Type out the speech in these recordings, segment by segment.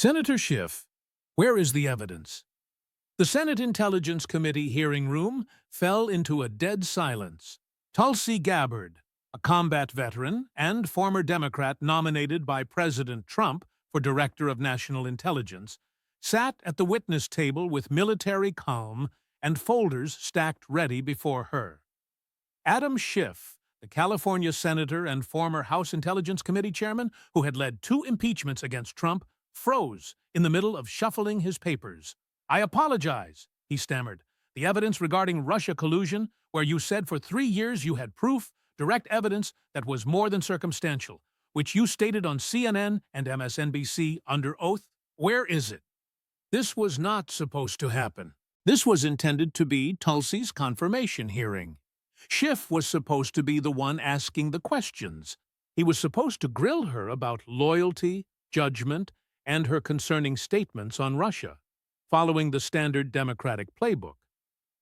Senator Schiff, where is the evidence? The Senate Intelligence Committee hearing room fell into a dead silence. Tulsi Gabbard, a combat veteran and former Democrat nominated by President Trump for Director of National Intelligence, sat at the witness table with military calm and folders stacked ready before her. Adam Schiff, the California senator and former House Intelligence Committee chairman who had led 2 impeachments against Trump, froze in the middle of shuffling his papers. "I apologize," he stammered. "The evidence regarding Russia collusion, where you said for 3 years you had proof, direct evidence that was more than circumstantial, which you stated on CNN and MSNBC under oath, where is it?" This was not supposed to happen. This was intended to be Tulsi's confirmation hearing. Schiff was supposed to be the one asking the questions. He was supposed to grill her about loyalty, judgment, and her concerning statements on Russia, following the standard Democratic playbook.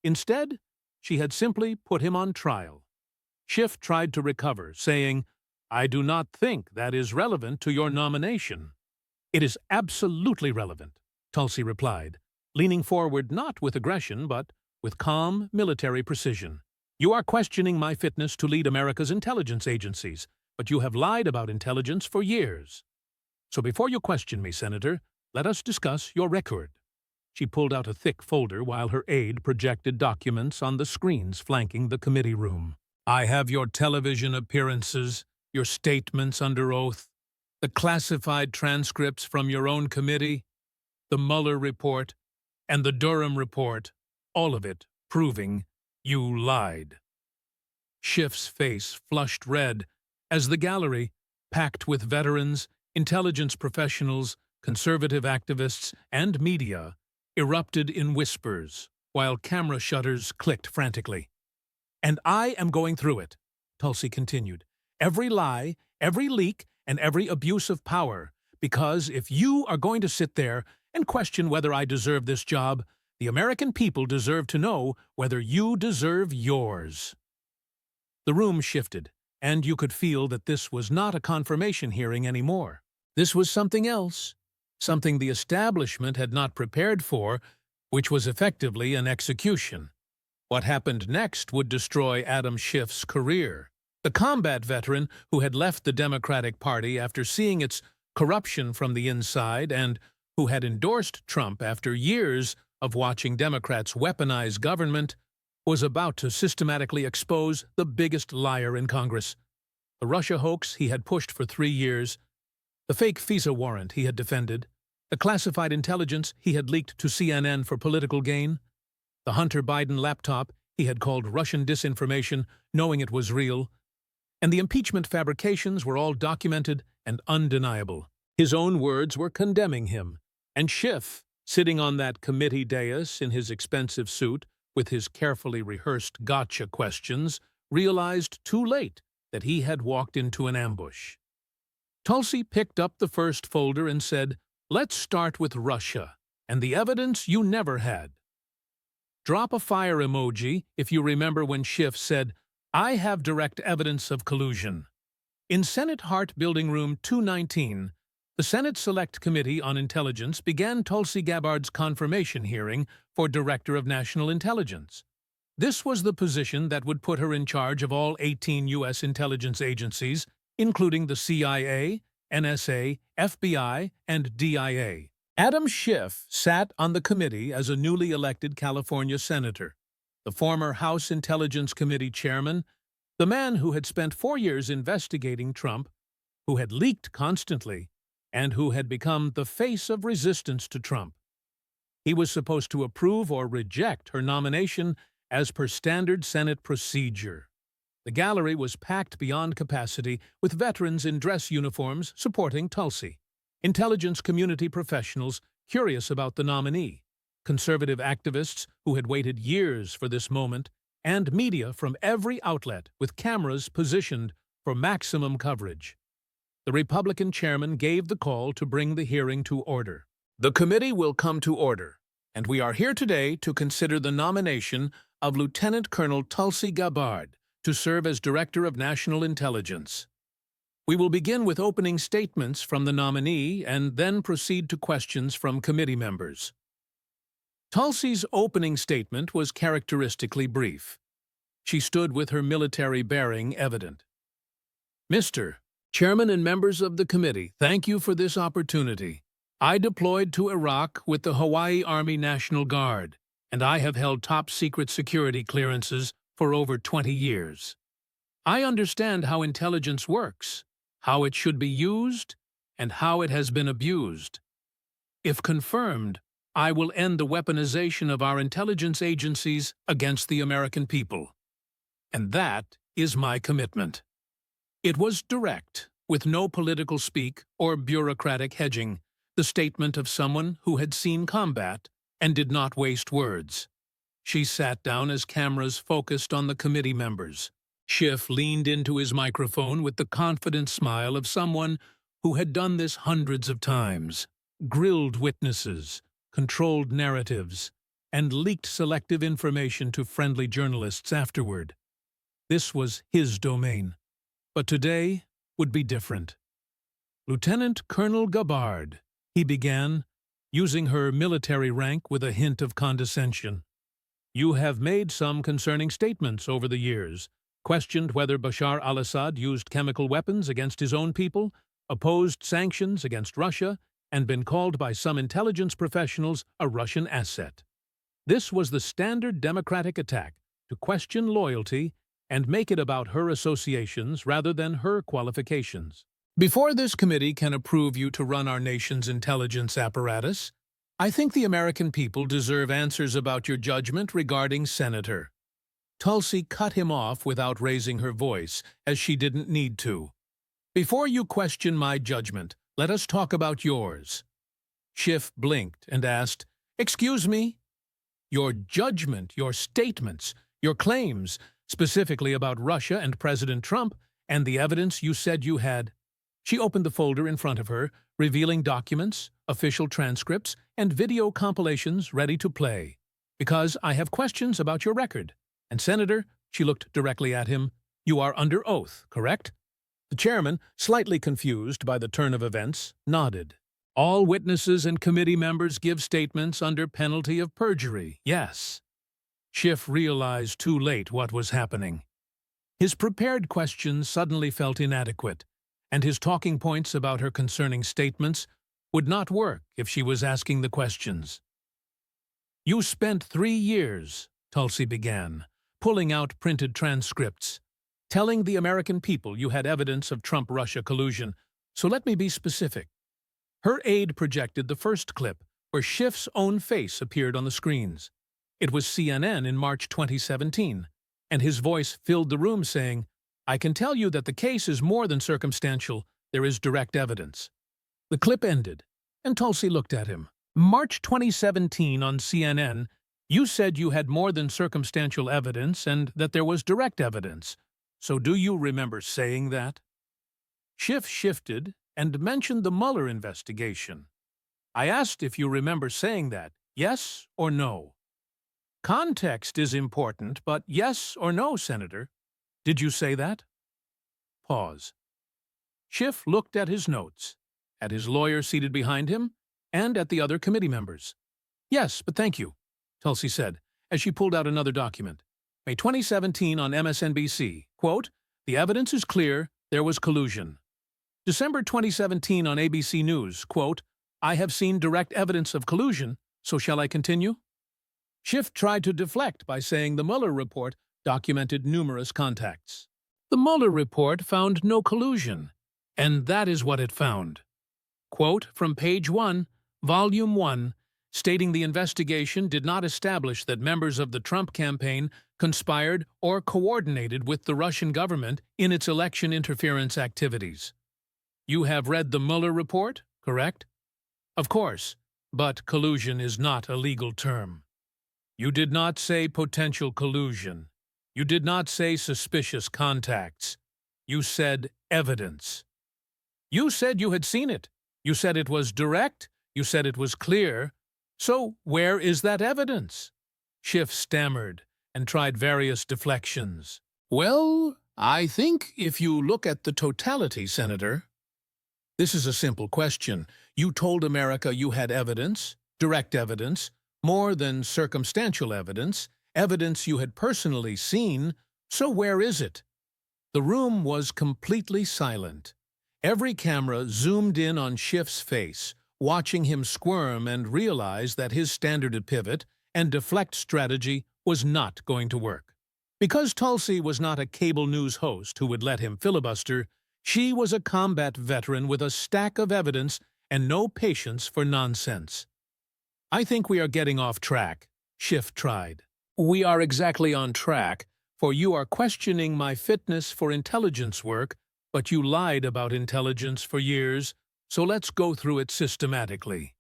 Instead, she had simply put him on trial. Schiff tried to recover, saying, "I do not think that is relevant to your nomination." "It is absolutely relevant," Tulsi replied, leaning forward not with aggression but with calm military precision. "You are questioning my fitness to lead America's intelligence agencies, but you have lied about intelligence for years. So before you question me, Senator, let us discuss your record." She pulled out a thick folder while her aide projected documents on the screens flanking the committee room. "I have your television appearances, your statements under oath, the classified transcripts from your own committee, the Mueller report, and the Durham report, all of it proving you lied." Schiff's face flushed red as the gallery, packed with veterans, intelligence professionals, conservative activists, and media, erupted in whispers, while camera shutters clicked frantically. "And I am going through it," Tulsi continued. "Every lie, every leak, and every abuse of power, because if you are going to sit there and question whether I deserve this job, the American people deserve to know whether you deserve yours." The room shifted, and you could feel that this was not a confirmation hearing anymore. This was something else, something the establishment had not prepared for, which was effectively an execution. What happened next would destroy Adam Schiff's career. The combat veteran who had left the Democratic Party after seeing its corruption from the inside and who had endorsed Trump after years of watching Democrats weaponize government, was about to systematically expose the biggest liar in Congress. The Russia hoax he had pushed for 3 years, the fake FISA warrant he had defended, the classified intelligence he had leaked to CNN for political gain, the Hunter Biden laptop he had called Russian disinformation, knowing it was real, and the impeachment fabrications were all documented and undeniable. His own words were condemning him, and Schiff, sitting on that committee dais in his expensive suit with his carefully rehearsed gotcha questions, realized too late that he had walked into an ambush. Tulsi picked up the first folder and said, "Let's start with Russia and the evidence you never had." Drop a fire emoji if you remember when Schiff said, "I have direct evidence of collusion." In Senate Hart Building Room 219, the Senate Select Committee on Intelligence began Tulsi Gabbard's confirmation hearing for Director of National Intelligence. This was the position that would put her in charge of all 18 U.S. intelligence agencies, including the CIA, NSA, FBI, and DIA. Adam Schiff sat on the committee as a newly elected California senator, the former House Intelligence Committee chairman, the man who had spent 4 years investigating Trump, who had leaked constantly, and who had become the face of resistance to Trump. He was supposed to approve or reject her nomination as per standard Senate procedure. The gallery was packed beyond capacity with veterans in dress uniforms supporting Tulsi, intelligence community professionals curious about the nominee, conservative activists who had waited years for this moment, and media from every outlet with cameras positioned for maximum coverage. The Republican chairman gave the call to bring the hearing to order. "The committee will come to order, and we are here today to consider the nomination of Lieutenant Colonel Tulsi Gabbard to serve as Director of National Intelligence." We will begin with opening statements from the nominee and then proceed to questions from committee members. Tulsi's opening statement was characteristically brief. She stood with her military bearing evident. Mr. Chairman and members of the committee, thank you for this opportunity. I deployed to Iraq with the Hawaii Army National Guard, and I have held top-secret security clearances for over 20 years. I understand how intelligence works, how it should be used, and how it has been abused. If confirmed, I will end the weaponization of our intelligence agencies against the American people. And that is my commitment. It was direct, with no political speak or bureaucratic hedging, the statement of someone who had seen combat and did not waste words. She sat down as cameras focused on the committee members. Schiff leaned into his microphone with the confident smile of someone who had done this hundreds of times, grilled witnesses, controlled narratives, and leaked selective information to friendly journalists afterward. This was his domain. But today would be different. Lieutenant Colonel Gabbard, he began, using her military rank with a hint of condescension. You have made some concerning statements over the years, questioned whether Bashar al-Assad used chemical weapons against his own people, opposed sanctions against Russia, and been called by some intelligence professionals a Russian asset. This was the standard democratic attack to question loyalty and make it about her associations rather than her qualifications. Before this committee can approve you to run our nation's intelligence apparatus, I think the American people deserve answers about your judgment regarding Senator. Tulsi cut him off without raising her voice, as she didn't need to. Before you question my judgment, let us talk about yours. Schiff blinked and asked, Excuse me? Your judgment, your statements, your claims, specifically about Russia and President Trump, and the evidence you said you had. She opened the folder in front of her, revealing documents, official transcripts, and video compilations ready to play. Because I have questions about your record. And Senator, she looked directly at him, you are under oath, correct? The chairman, slightly confused by the turn of events, nodded. All witnesses and committee members give statements under penalty of perjury, yes. Schiff realized too late what was happening. His prepared questions suddenly felt inadequate, and his talking points about her concerning statements would not work if she was asking the questions. You spent 3 years, Tulsi began, pulling out printed transcripts, telling the American people you had evidence of Trump-Russia collusion, so let me be specific. Her aide projected the first clip, where Schiff's own face appeared on the screens. It was CNN in March 2017, and his voice filled the room saying, I can tell you that the case is more than circumstantial, there is direct evidence. The clip ended, and Tulsi looked at him. March 2017 on CNN, you said you had more than circumstantial evidence and that there was direct evidence. So do you remember saying that? Schiff shifted and mentioned the Mueller investigation. I asked if you remember saying that, yes or no. Context is important, but yes or no, Senator. Did you say that? Pause. Schiff looked at his notes, at his lawyer seated behind him, and at the other committee members. Yes, but thank you, Tulsi said, as she pulled out another document. May 2017 on MSNBC, quote, the evidence is clear, there was collusion. December 2017 on ABC News, quote, I have seen direct evidence of collusion, so shall I continue? Schiff tried to deflect by saying the Mueller report documented numerous contacts. The Mueller report found no collusion, and that is what it found. Quote from page 1, volume 1, stating the investigation did not establish that members of the Trump campaign conspired or coordinated with the Russian government in its election interference activities. You have read the Mueller report, correct? Of course, but collusion is not a legal term. You did not say potential collusion. You did not say suspicious contacts. You said evidence. You said you had seen it. You said it was direct. You said it was clear. So where is that evidence? Schiff stammered and tried various deflections. Well, I think if you look at the totality, Senator, this is a simple question. You told America you had evidence, direct evidence, more than circumstantial evidence, evidence you had personally seen, so where is it? The room was completely silent. Every camera zoomed in on Schiff's face, watching him squirm and realize that his standard pivot and deflect strategy was not going to work. Because Tulsi was not a cable news host who would let him filibuster, she was a combat veteran with a stack of evidence and no patience for nonsense. I think we are getting off track, Schiff tried. We are exactly on track, for you are questioning my fitness for intelligence work, but you lied about intelligence for years, so let's go through it systematically.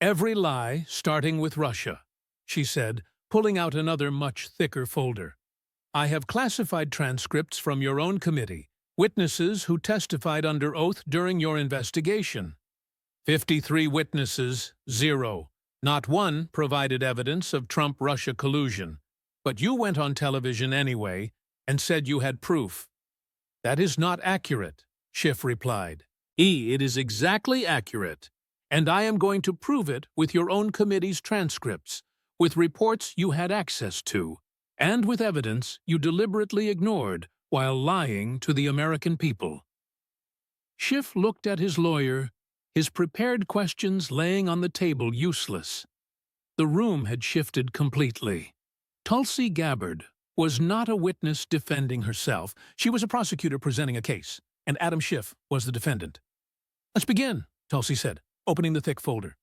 Every lie, starting with Russia, she said, pulling out another much thicker folder. I have classified transcripts from your own committee, witnesses who testified under oath during your investigation. 53 witnesses, 0. Not one provided evidence of Trump-Russia collusion. But you went on television anyway and said you had proof. That is not accurate, Schiff replied. It is exactly accurate, and I am going to prove it with your own committee's transcripts, with reports you had access to, and with evidence you deliberately ignored while lying to the American people. Schiff looked at his lawyer, his prepared questions laying on the table useless. The room had shifted completely. Tulsi Gabbard was not a witness defending herself. She was a prosecutor presenting a case, and Adam Schiff was the defendant. Let's begin, Tulsi said, opening the thick folder.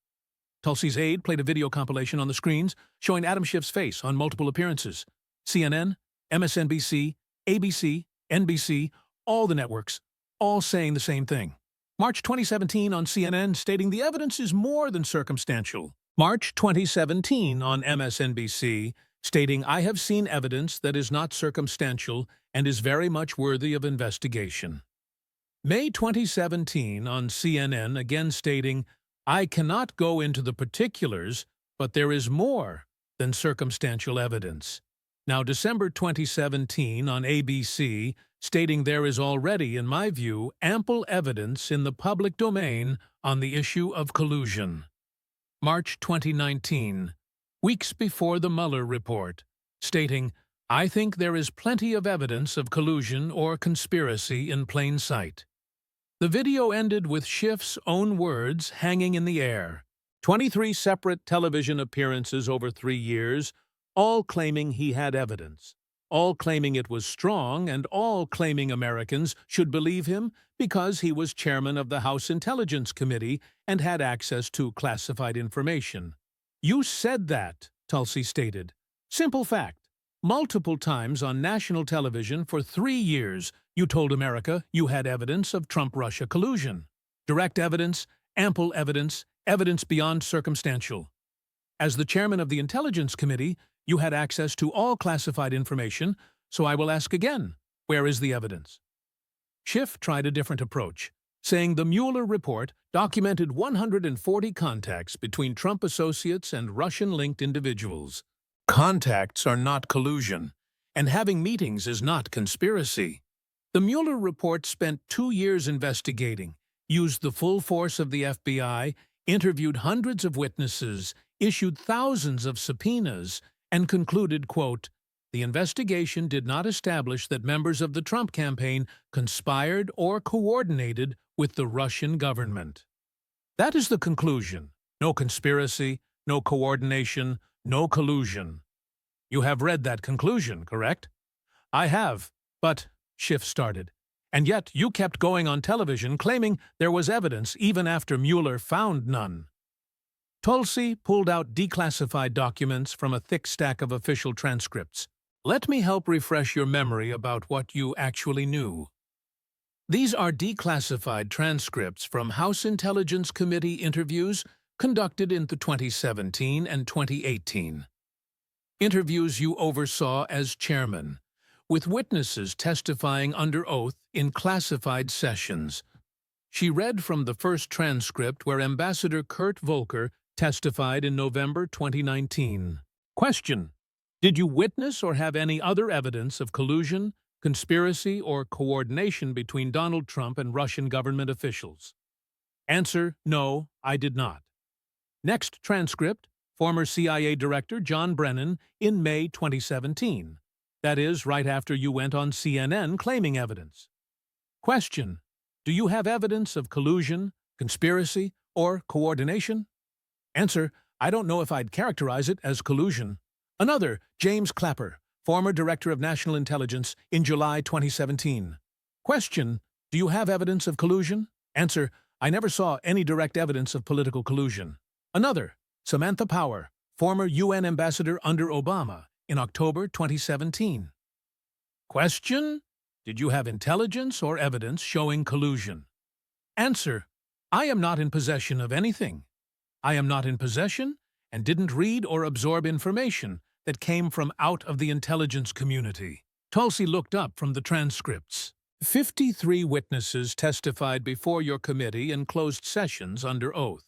Tulsi's aide played a video compilation on the screens showing Adam Schiff's face on multiple appearances. CNN, MSNBC, ABC, NBC, all the networks, all saying the same thing. March 2017 on CNN stating the evidence is more than circumstantial. March 2017 on MSNBC stating I have seen evidence that is not circumstantial and is very much worthy of investigation. May 2017 on CNN again stating I cannot go into the particulars, but there is more than circumstantial evidence. Now December 2017 on ABC stating there is already, in my view, ample evidence in the public domain on the issue of collusion. March 2019, weeks before the Mueller report, stating, I think there is plenty of evidence of collusion or conspiracy in plain sight. The video ended with Schiff's own words hanging in the air. 23 separate television appearances over 3 years, all claiming he had evidence, all claiming it was strong, and all claiming Americans should believe him because he was chairman of the House Intelligence Committee and had access to classified information. You said that, Tulsi stated. Simple fact. Multiple times on national television for 3 years, you told America you had evidence of Trump-Russia collusion. Direct evidence, ample evidence, evidence beyond circumstantial. As the chairman of the Intelligence Committee, you had access to all classified information, so I will ask again, where is the evidence? Schiff tried a different approach, saying the Mueller report documented 140 contacts between Trump associates and Russian-linked individuals. Contacts are not collusion, and having meetings is not conspiracy. The Mueller report spent 2 years investigating, used the full force of the FBI, interviewed hundreds of witnesses, issued thousands of subpoenas, and concluded, quote, the investigation did not establish that members of the Trump campaign conspired or coordinated with the Russian government. That is the conclusion. No conspiracy, no coordination, no collusion. You have read that conclusion, correct? I have, but, Schiff started. And yet you kept going on television claiming there was evidence even after Mueller found none. Tulsi pulled out declassified documents from a thick stack of official transcripts. Let me help refresh your memory about what you actually knew. These are declassified transcripts from House Intelligence Committee interviews conducted in the 2017 and 2018. Interviews you oversaw as chairman, with witnesses testifying under oath in classified sessions. She read from the first transcript where Ambassador Kurt Volker testified in November 2019. Question: did you witness or have any other evidence of collusion, conspiracy, or coordination between Donald Trump and Russian government officials? Answer: no, I did not. Next transcript: former CIA Director John Brennan in May 2017. That is, right after you went on CNN claiming evidence. Question: do you have evidence of collusion, conspiracy, or coordination? Answer: I don't know if I'd characterize it as collusion. Another: James Clapper, former Director of National Intelligence, in July 2017. Question: do you have evidence of collusion? Answer: I never saw any direct evidence of political collusion. Another: Samantha Power, former UN Ambassador under Obama, in October 2017. Question: did you have intelligence or evidence showing collusion? Answer: I am not in possession of anything. I am not in possession and didn't read or absorb information that came from out of the intelligence community. Tulsi looked up from the transcripts. 53 witnesses testified before your committee in closed sessions under oath.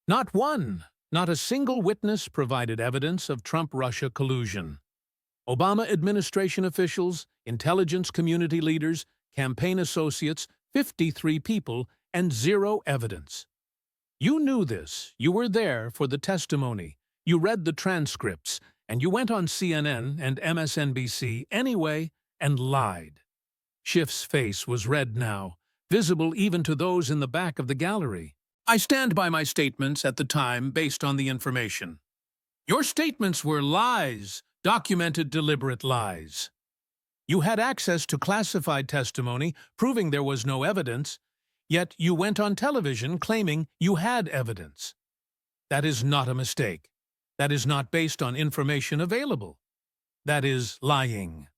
Not one, not a single witness provided evidence of Trump-Russia collusion. Obama administration officials, intelligence community leaders, campaign associates, 53 people, and zero evidence. You knew this. You were there for the testimony. You read the transcripts, and you went on CNN and MSNBC anyway and lied. Schiff's face was red now, visible even to those in the back of the gallery. I stand by my statements at the time based on the information. Your statements were lies, documented deliberate lies. You had access to classified testimony proving there was no evidence, yet you went on television claiming you had evidence. That is not a mistake. That is not based on information available. That is lying.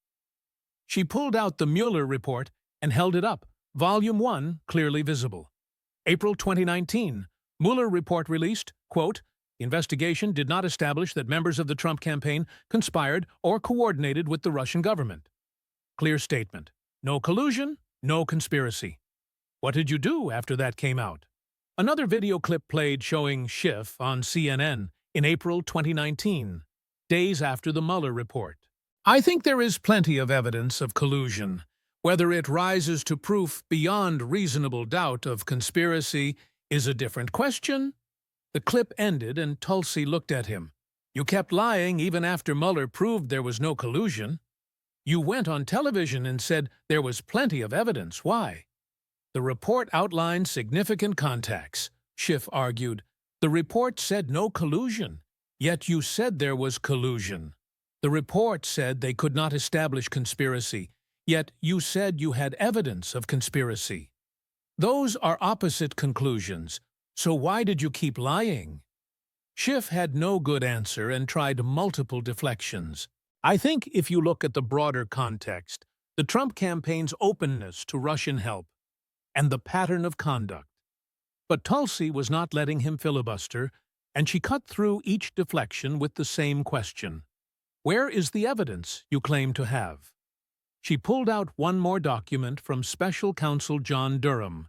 She pulled out the Mueller report and held it up, Volume 1, clearly visible. April 2019, Mueller report released, quote, investigation did not establish that members of the Trump campaign conspired or coordinated with the Russian government. Clear statement. No collusion, no conspiracy. What did you do after that came out? Another video clip played showing Schiff on CNN in April 2019, days after the Mueller report. I think there is plenty of evidence of collusion. Whether it rises to proof beyond reasonable doubt of conspiracy is a different question. The clip ended and Tulsi looked at him. You kept lying even after Mueller proved there was no collusion. You went on television and said there was plenty of evidence. Why? The report outlined significant contacts, Schiff argued. The report said no collusion, yet you said there was collusion. The report said they could not establish conspiracy, yet you said you had evidence of conspiracy. Those are opposite conclusions, so why did you keep lying? Schiff had no good answer and tried multiple deflections. I think if you look at the broader context, the Trump campaign's openness to Russian help, and the pattern of conduct. But Tulsi was not letting him filibuster, and she cut through each deflection with the same question. Where is the evidence you claim to have? She pulled out one more document from Special Counsel John Durham,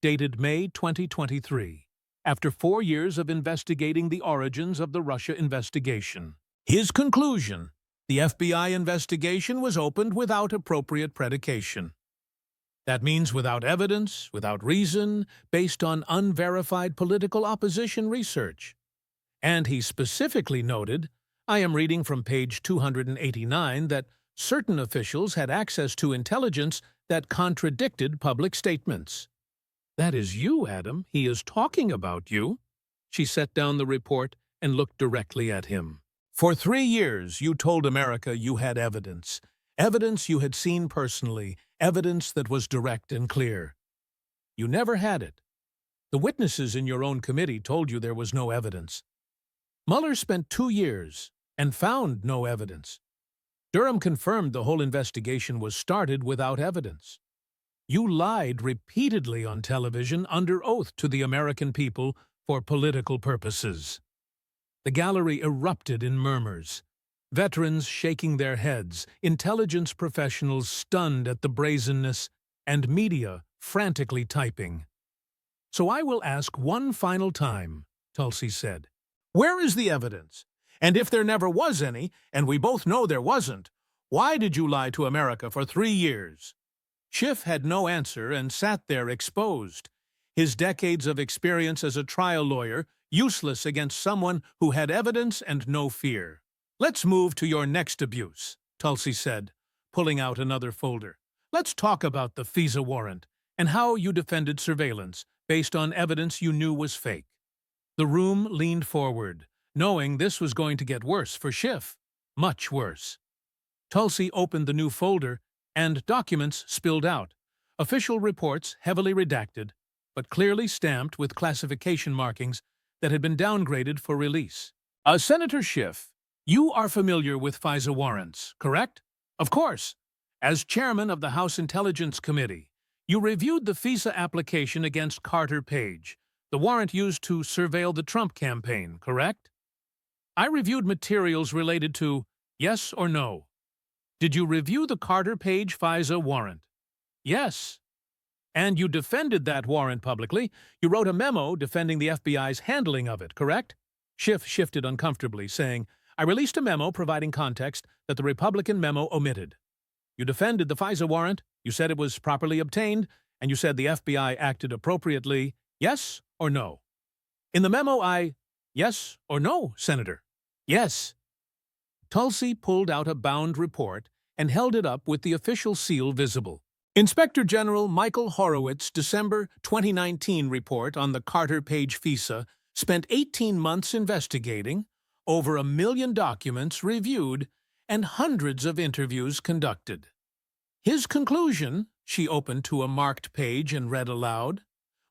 dated May 2023, after 4 years of investigating the origins of the Russia investigation. His conclusion: the FBI investigation was opened without appropriate predication. That means without evidence, without reason, based on unverified political opposition research. And he specifically noted, I am reading from page 289, that certain officials had access to intelligence that contradicted public statements. That is you, Adam. He is talking about you. She set down the report and looked directly at him. For 3 years, you told America you had evidence. Evidence you had seen personally, evidence that was direct and clear. You never had it. The witnesses in your own committee told you there was no evidence. Mueller spent 2 years and found no evidence. Durham confirmed the whole investigation was started without evidence. You lied repeatedly on television under oath to the American people for political purposes. The gallery erupted in murmurs. Veterans shaking their heads, intelligence professionals stunned at the brazenness, and media frantically typing. So I will ask one final time, Tulsi said. Where is the evidence? And if there never was any, and we both know there wasn't, Why did you lie to America for 3 years? Schiff had no answer and sat there exposed, his decades of experience as a trial lawyer useless against someone who had evidence and no fear. Let's move to your next abuse, Tulsi said, pulling out another folder. Let's talk about the FISA warrant and how you defended surveillance based on evidence you knew was fake. The room leaned forward, knowing this was going to get worse for Schiff. Much worse. Tulsi opened the new folder, and documents spilled out. Official reports heavily redacted, but clearly stamped with classification markings that had been downgraded for release. Senator Schiff, you are familiar with FISA warrants, correct? Of course. As chairman of the House Intelligence Committee, you reviewed the FISA application against Carter Page, the warrant used to surveil the Trump campaign, correct? I reviewed materials related to yes or no. Did you review the Carter Page FISA warrant? Yes. And you defended that warrant publicly. You wrote a memo defending the FBI's handling of it, correct? Schiff shifted uncomfortably, saying, I released a memo providing context that the Republican memo omitted. You defended the FISA warrant, you said it was properly obtained, and you said the FBI acted appropriately. Yes or no? In the memo, yes or no, Senator? Yes. Tulsi pulled out a bound report and held it up with the official seal visible. Inspector General Michael Horowitz's December 2019 report on the Carter Page FISA spent 18 months investigating, over 1 million documents reviewed, and hundreds of interviews conducted. His conclusion, she opened to a marked page and read aloud,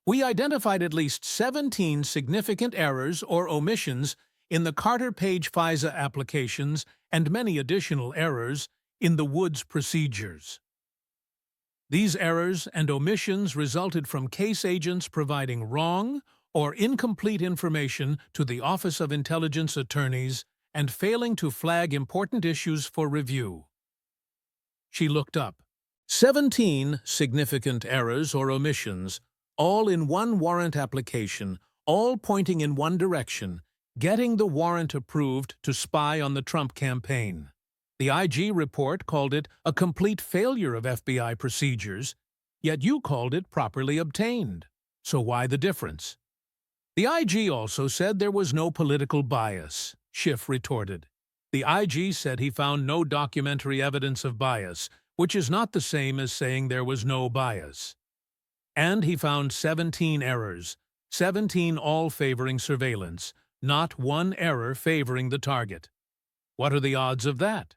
we identified at least 17 significant errors or omissions in the Carter Page FISA applications and many additional errors in the Woods procedures. These errors and omissions resulted from case agents providing wrong or incomplete information to the Office of Intelligence Attorneys and failing to flag important issues for review. She looked up. 17 significant errors or omissions, all in one warrant application, all pointing in one direction, getting the warrant approved to spy on the Trump campaign. The IG report called it a complete failure of FBI procedures, yet you called it properly obtained. So why the difference? The IG also said there was no political bias, Schiff retorted. The IG said he found no documentary evidence of bias, which is not the same as saying there was no bias. And he found 17 errors, 17 all favoring surveillance, not one error favoring the target. What are the odds of that?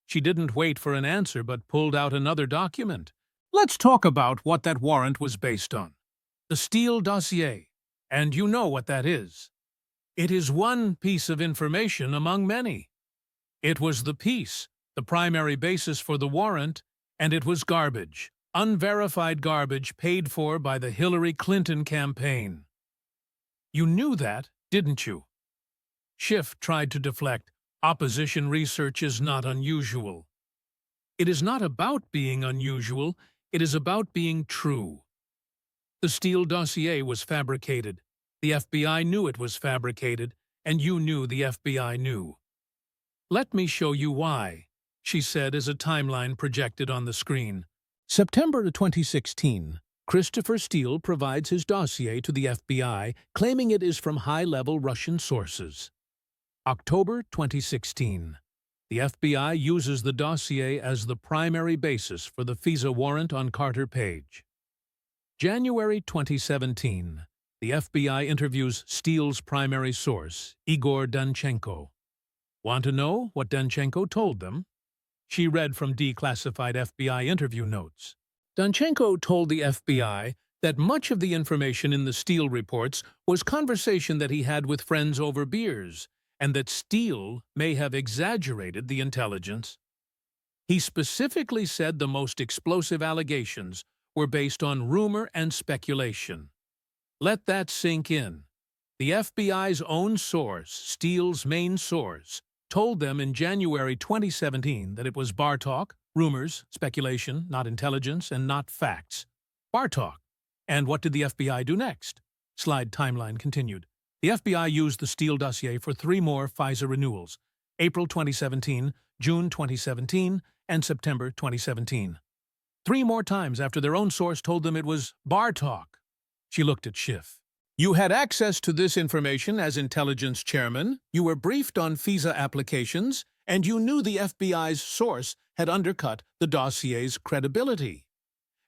She didn't wait for an answer but pulled out another document. Let's talk about what that warrant was based on. The Steele dossier. And you know what that is. It is one piece of information among many. It was the piece, the primary basis for the warrant, and it was garbage, unverified garbage paid for by the Hillary Clinton campaign. You knew that, didn't you? Schiff tried to deflect. Opposition research is not unusual. It is not about being unusual, it is about being true. The Steele dossier was fabricated. The FBI knew it was fabricated, and you knew the FBI knew. Let me show you why, she said as a timeline projected on the screen. September 2016, Christopher Steele provides his dossier to the FBI, claiming it is from high-level Russian sources. October 2016. The FBI uses the dossier as the primary basis for the FISA warrant on Carter Page. January 2017. The FBI interviews Steele's primary source, Igor Danchenko. Want to know what Danchenko told them? She read from declassified FBI interview notes. Danchenko told the FBI that much of the information in the Steele reports was conversation that he had with friends over beers, and that Steele may have exaggerated the intelligence. He specifically said the most explosive allegations were based on rumor and speculation. Let that sink in. The FBI's own source, Steele's main source, told them in January 2017 that it was bar talk, rumors, speculation, not intelligence, and not facts. Bar talk. And what did the FBI do next? Slide timeline continued. The FBI used the Steele dossier for 3 more FISA renewals, April 2017, June 2017, and September 2017. 3 more times after their own source told them it was bar talk. She looked at Schiff. You had access to this information as intelligence chairman, you were briefed on FISA applications, and you knew the FBI's source had undercut the dossier's credibility.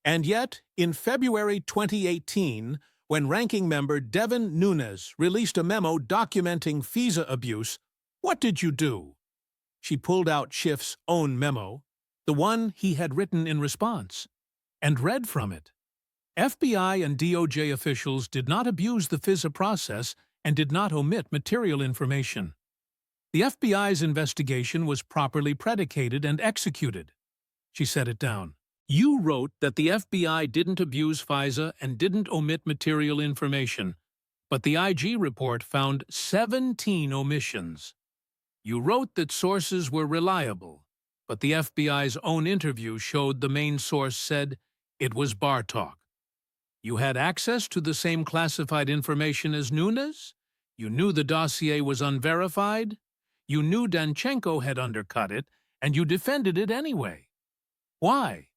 And yet, in February 2018, when ranking member Devin Nunes released a memo documenting FISA abuse, what did you do? She pulled out Schiff's own memo, the one he had written in response, and read from it. FBI and DOJ officials did not abuse the FISA process and did not omit material information. The FBI's investigation was properly predicated and executed. She set it down. You wrote that the FBI didn't abuse FISA and didn't omit material information, but the IG report found 17 omissions. You wrote that sources were reliable, but the FBI's own interview showed the main source said it was bar talk. You had access to the same classified information as Nunes? You knew the dossier was unverified? You knew Danchenko had undercut it, and you defended it anyway. Why?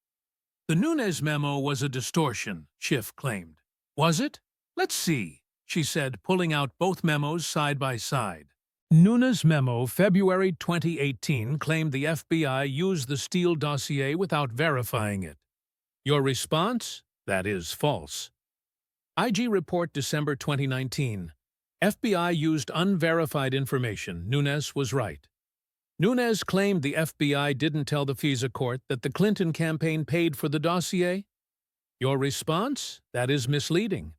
The Nunes memo was a distortion, Schiff claimed. Was it? Let's see, she said, pulling out both memos side by side. Nunes' memo, February 2018, claimed the FBI used the Steele dossier without verifying it. Your response? That is false. IG report, December 2019. FBI used unverified information. Nunes was right. Nunes claimed the FBI didn't tell the FISA court that the Clinton campaign paid for the dossier. Your response? That is misleading.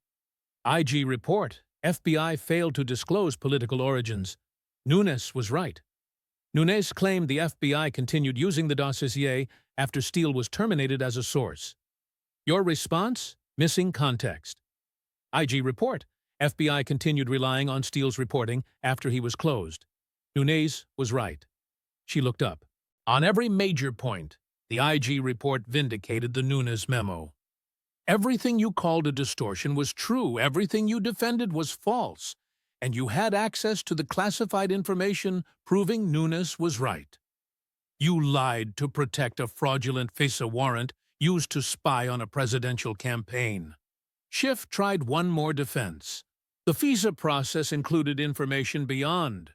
IG report. FBI failed to disclose political origins. Nunes was right. Nunes claimed the FBI continued using the dossier after Steele was terminated as a source. Your response? Missing context. IG report. FBI continued relying on Steele's reporting after he was closed. Nunes was right. She looked up. On every major point, the IG report vindicated the Nunes memo. Everything you called a distortion was true, everything you defended was false, and you had access to the classified information proving Nunes was right. You lied to protect a fraudulent FISA warrant used to spy on a presidential campaign. Schiff tried one more defense. The FISA process included information beyond.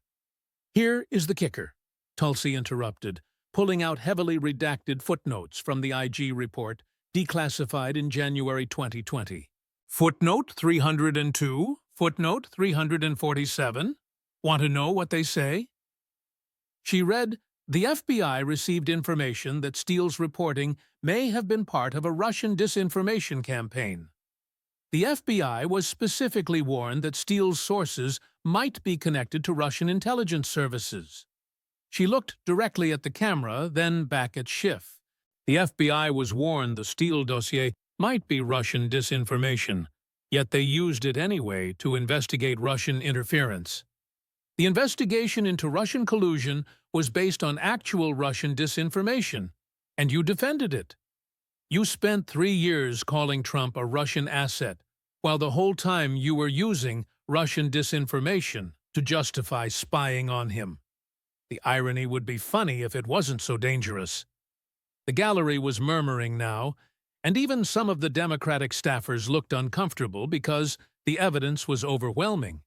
Here is the kicker, Tulsi interrupted, pulling out heavily redacted footnotes from the IG report, declassified in January 2020. Footnote 302, footnote 347. Want to know what they say? She read, the FBI received information that Steele's reporting may have been part of a Russian disinformation campaign. The FBI was specifically warned that Steele's sources might be connected to Russian intelligence services. She looked directly at the camera, then back at Schiff. The FBI was warned the Steele dossier might be Russian disinformation, yet they used it anyway to investigate Russian interference. The investigation into Russian collusion was based on actual Russian disinformation, and you defended it. You spent 3 years calling Trump a Russian asset, while the whole time you were using Russian disinformation to justify spying on him. The irony would be funny if it wasn't so dangerous. The gallery was murmuring now, and even some of the Democratic staffers looked uncomfortable because the evidence was overwhelming.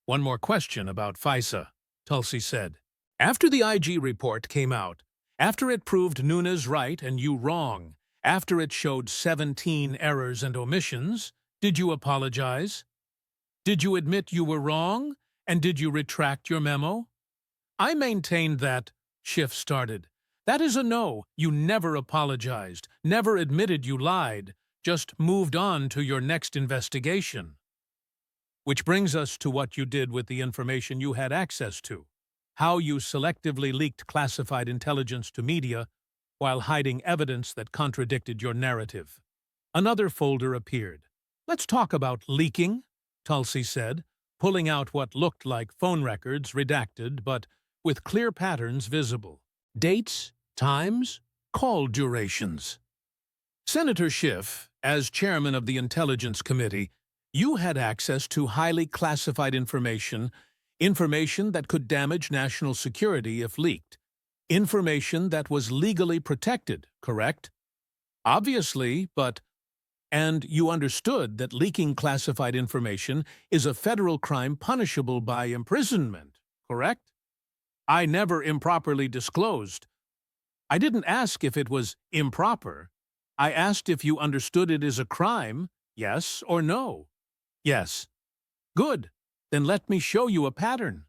One more question about FISA, Tulsi said. After the IG report came out, after it proved Nunes right and you wrong, after it showed 17 errors and omissions, did you apologize? Did you admit you were wrong? And did you retract your memo? I maintained that, Schiff started. That is a no. You never apologized, never admitted you lied, just moved on to your next investigation. Which brings us to what you did with the information you had access to, how you selectively leaked classified intelligence to media while hiding evidence that contradicted your narrative. Another folder appeared. Let's talk about leaking, Tulsi said, pulling out what looked like phone records, redacted, but with clear patterns visible. Dates, times, call durations. Senator Schiff, as chairman of the Intelligence Committee, you had access to highly classified information that could damage national security if leaked. Information that was legally protected, correct? Obviously, but... And you understood that leaking classified information is a federal crime punishable by imprisonment, correct? I never improperly disclosed. I didn't ask if it was improper. I asked if you understood it is a crime, yes or no. Yes. Good. Then let me show you a pattern.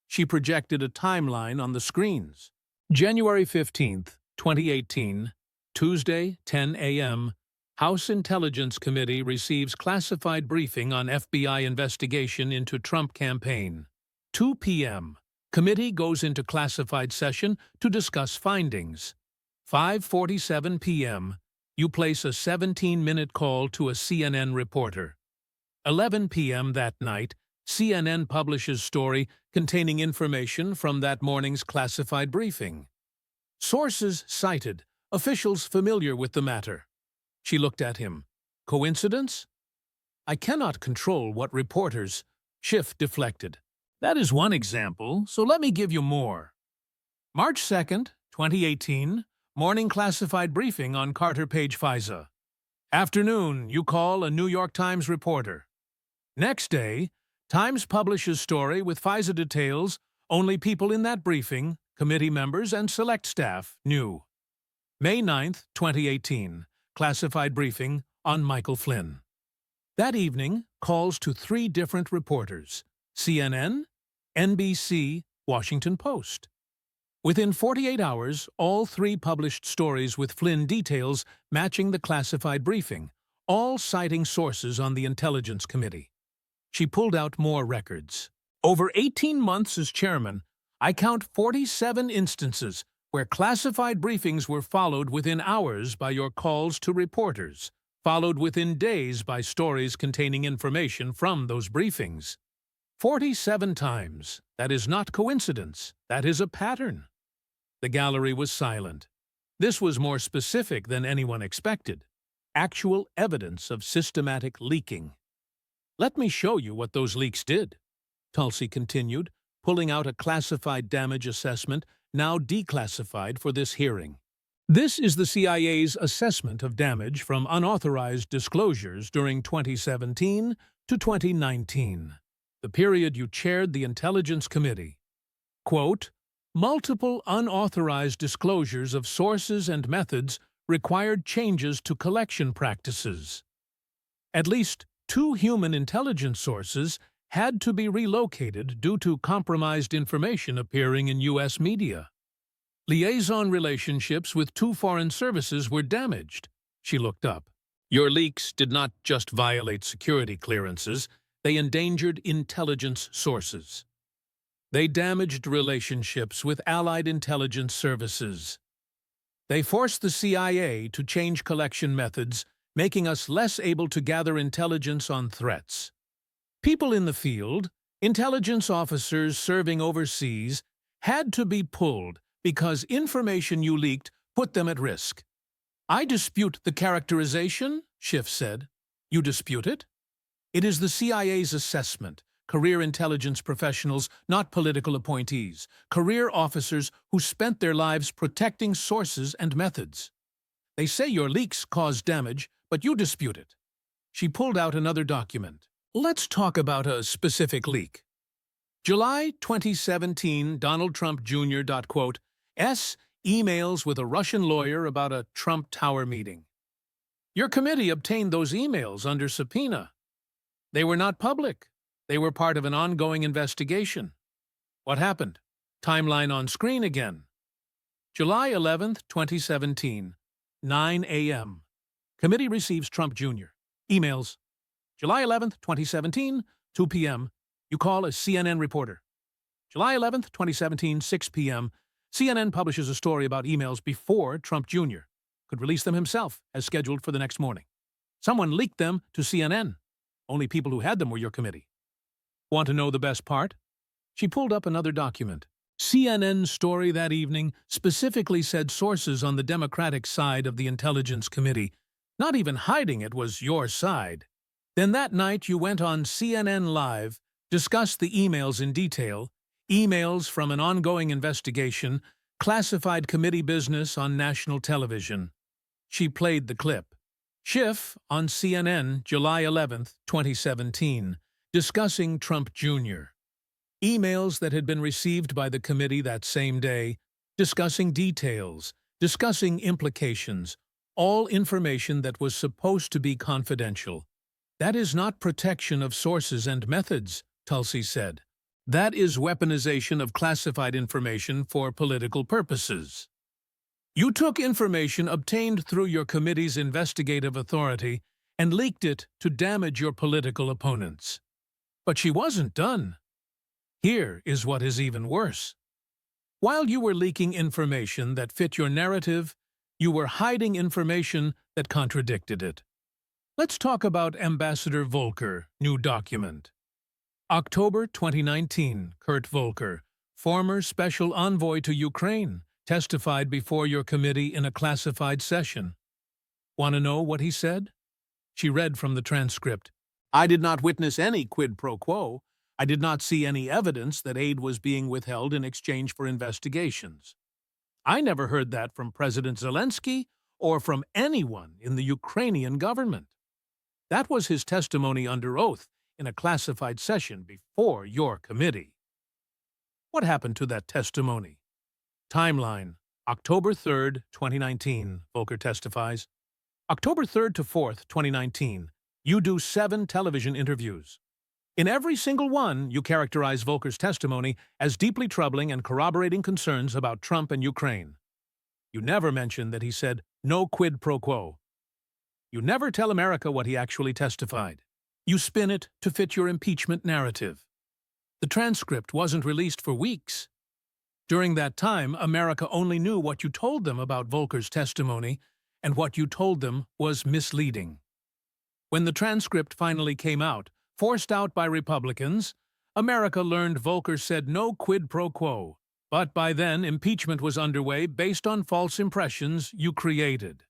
She projected a timeline on the screens. January 15th, 2018, Tuesday, 10 a.m., House Intelligence Committee receives classified briefing on FBI investigation into Trump campaign. 2 p.m., committee goes into classified session to discuss findings. 5:47 p.m., you place a 17-minute call to a CNN reporter. 11 p.m. that night, CNN publishes story containing information from that morning's classified briefing. Sources cited, officials familiar with the matter. She looked at him. Coincidence? I cannot control what reporters. Schiff deflected. That is one example, so let me give you more. March 2nd, 2018, morning classified briefing on Carter Page FISA. Afternoon, you call a New York Times reporter. Next day, Times publishes story with FISA details. Only people in that briefing, committee members and select staff, knew. May 9th, 2018. Classified briefing on Michael Flynn. That evening, calls to 3 different reporters, CNN, NBC, Washington Post. Within 48 hours, all 3 published stories with Flynn details matching the classified briefing, all citing sources on the Intelligence Committee. She pulled out more records. Over 18 months as chairman, I count 47 instances where classified briefings were followed within hours by your calls to reporters, followed within days by stories containing information from those briefings. 47 times. That is not coincidence. That is a pattern. The gallery was silent. This was more specific than anyone expected. Actual evidence of systematic leaking. Let me show you what those leaks did, Tulsi continued, pulling out a classified damage assessment now declassified for this hearing. This is the CIA's assessment of damage from unauthorized disclosures during 2017 to 2019, the period you chaired the Intelligence Committee. Quote, multiple unauthorized disclosures of sources and methods required changes to collection practices. At least 2 human intelligence sources had to be relocated due to compromised information appearing in U.S. media. Liaison relationships with 2 foreign services were damaged. She looked up. Your leaks did not just violate security clearances, they endangered intelligence sources. They damaged relationships with allied intelligence services. They forced the CIA to change collection methods, making us less able to gather intelligence on threats. People in the field, intelligence officers serving overseas, had to be pulled because information you leaked put them at risk. I dispute the characterization, Schiff said. You dispute it? It is the CIA's assessment. Career intelligence professionals, not political appointees. Career officers who spent their lives protecting sources and methods. They say your leaks caused damage, but you dispute it. She pulled out another document. Let's talk about a specific leak. July 2017, Donald Trump Jr. Quote, S. emails with a Russian lawyer about a Trump Tower meeting. Your committee obtained those emails under subpoena. They were not public. They were part of an ongoing investigation. What happened? Timeline on screen again. July 11th, 2017, 9 a.m. Committee receives Trump Jr. Emails. July 11th, 2017, 2 p.m. You call a CNN reporter. July 11th, 2017, 6 p.m. CNN publishes a story about emails before Trump Jr. could release them himself, as scheduled for the next morning. Someone leaked them to CNN. Only people who had them were your committee. Want to know the best part? She pulled up another document. CNN's story that evening specifically said sources on the Democratic side of the Intelligence Committee. Not even hiding it was your side. Then that night you went on CNN Live, discussed the emails in detail, emails from an ongoing investigation, classified committee business on national television. She played the clip. Schiff on CNN, July 11, 2017, discussing Trump Jr. Emails that had been received by the committee that same day, discussing details, discussing implications, all information that was supposed to be confidential. That is not protection of sources and methods, Tulsi said. That is weaponization of classified information for political purposes. You took information obtained through your committee's investigative authority and leaked it to damage your political opponents. But she wasn't done. Here is what is even worse. While you were leaking information that fit your narrative, you were hiding information that contradicted it. Let's talk about Ambassador Volker, new document. October 2019, Kurt Volker, former special envoy to Ukraine, testified before your committee in a classified session. Want to know what he said? She read from the transcript. I did not witness any quid pro quo. I did not see any evidence that aid was being withheld in exchange for investigations. I never heard that from President Zelensky or from anyone in the Ukrainian government. That was his testimony under oath in a classified session before your committee. What happened to that testimony? Timeline, October 3, 2019, Volker testifies. October 3rd to 4th, 2019, you do 7 television interviews. In every single one, you characterize Volker's testimony as deeply troubling and corroborating concerns about Trump and Ukraine. You never mention that he said, no quid pro quo. You never tell America what he actually testified. You spin it to fit your impeachment narrative. The transcript wasn't released for weeks. During that time, America only knew what you told them about Volker's testimony, and what you told them was misleading. When the transcript finally came out, forced out by Republicans, America learned Volker said no quid pro quo, but by then impeachment was underway based on false impressions you created.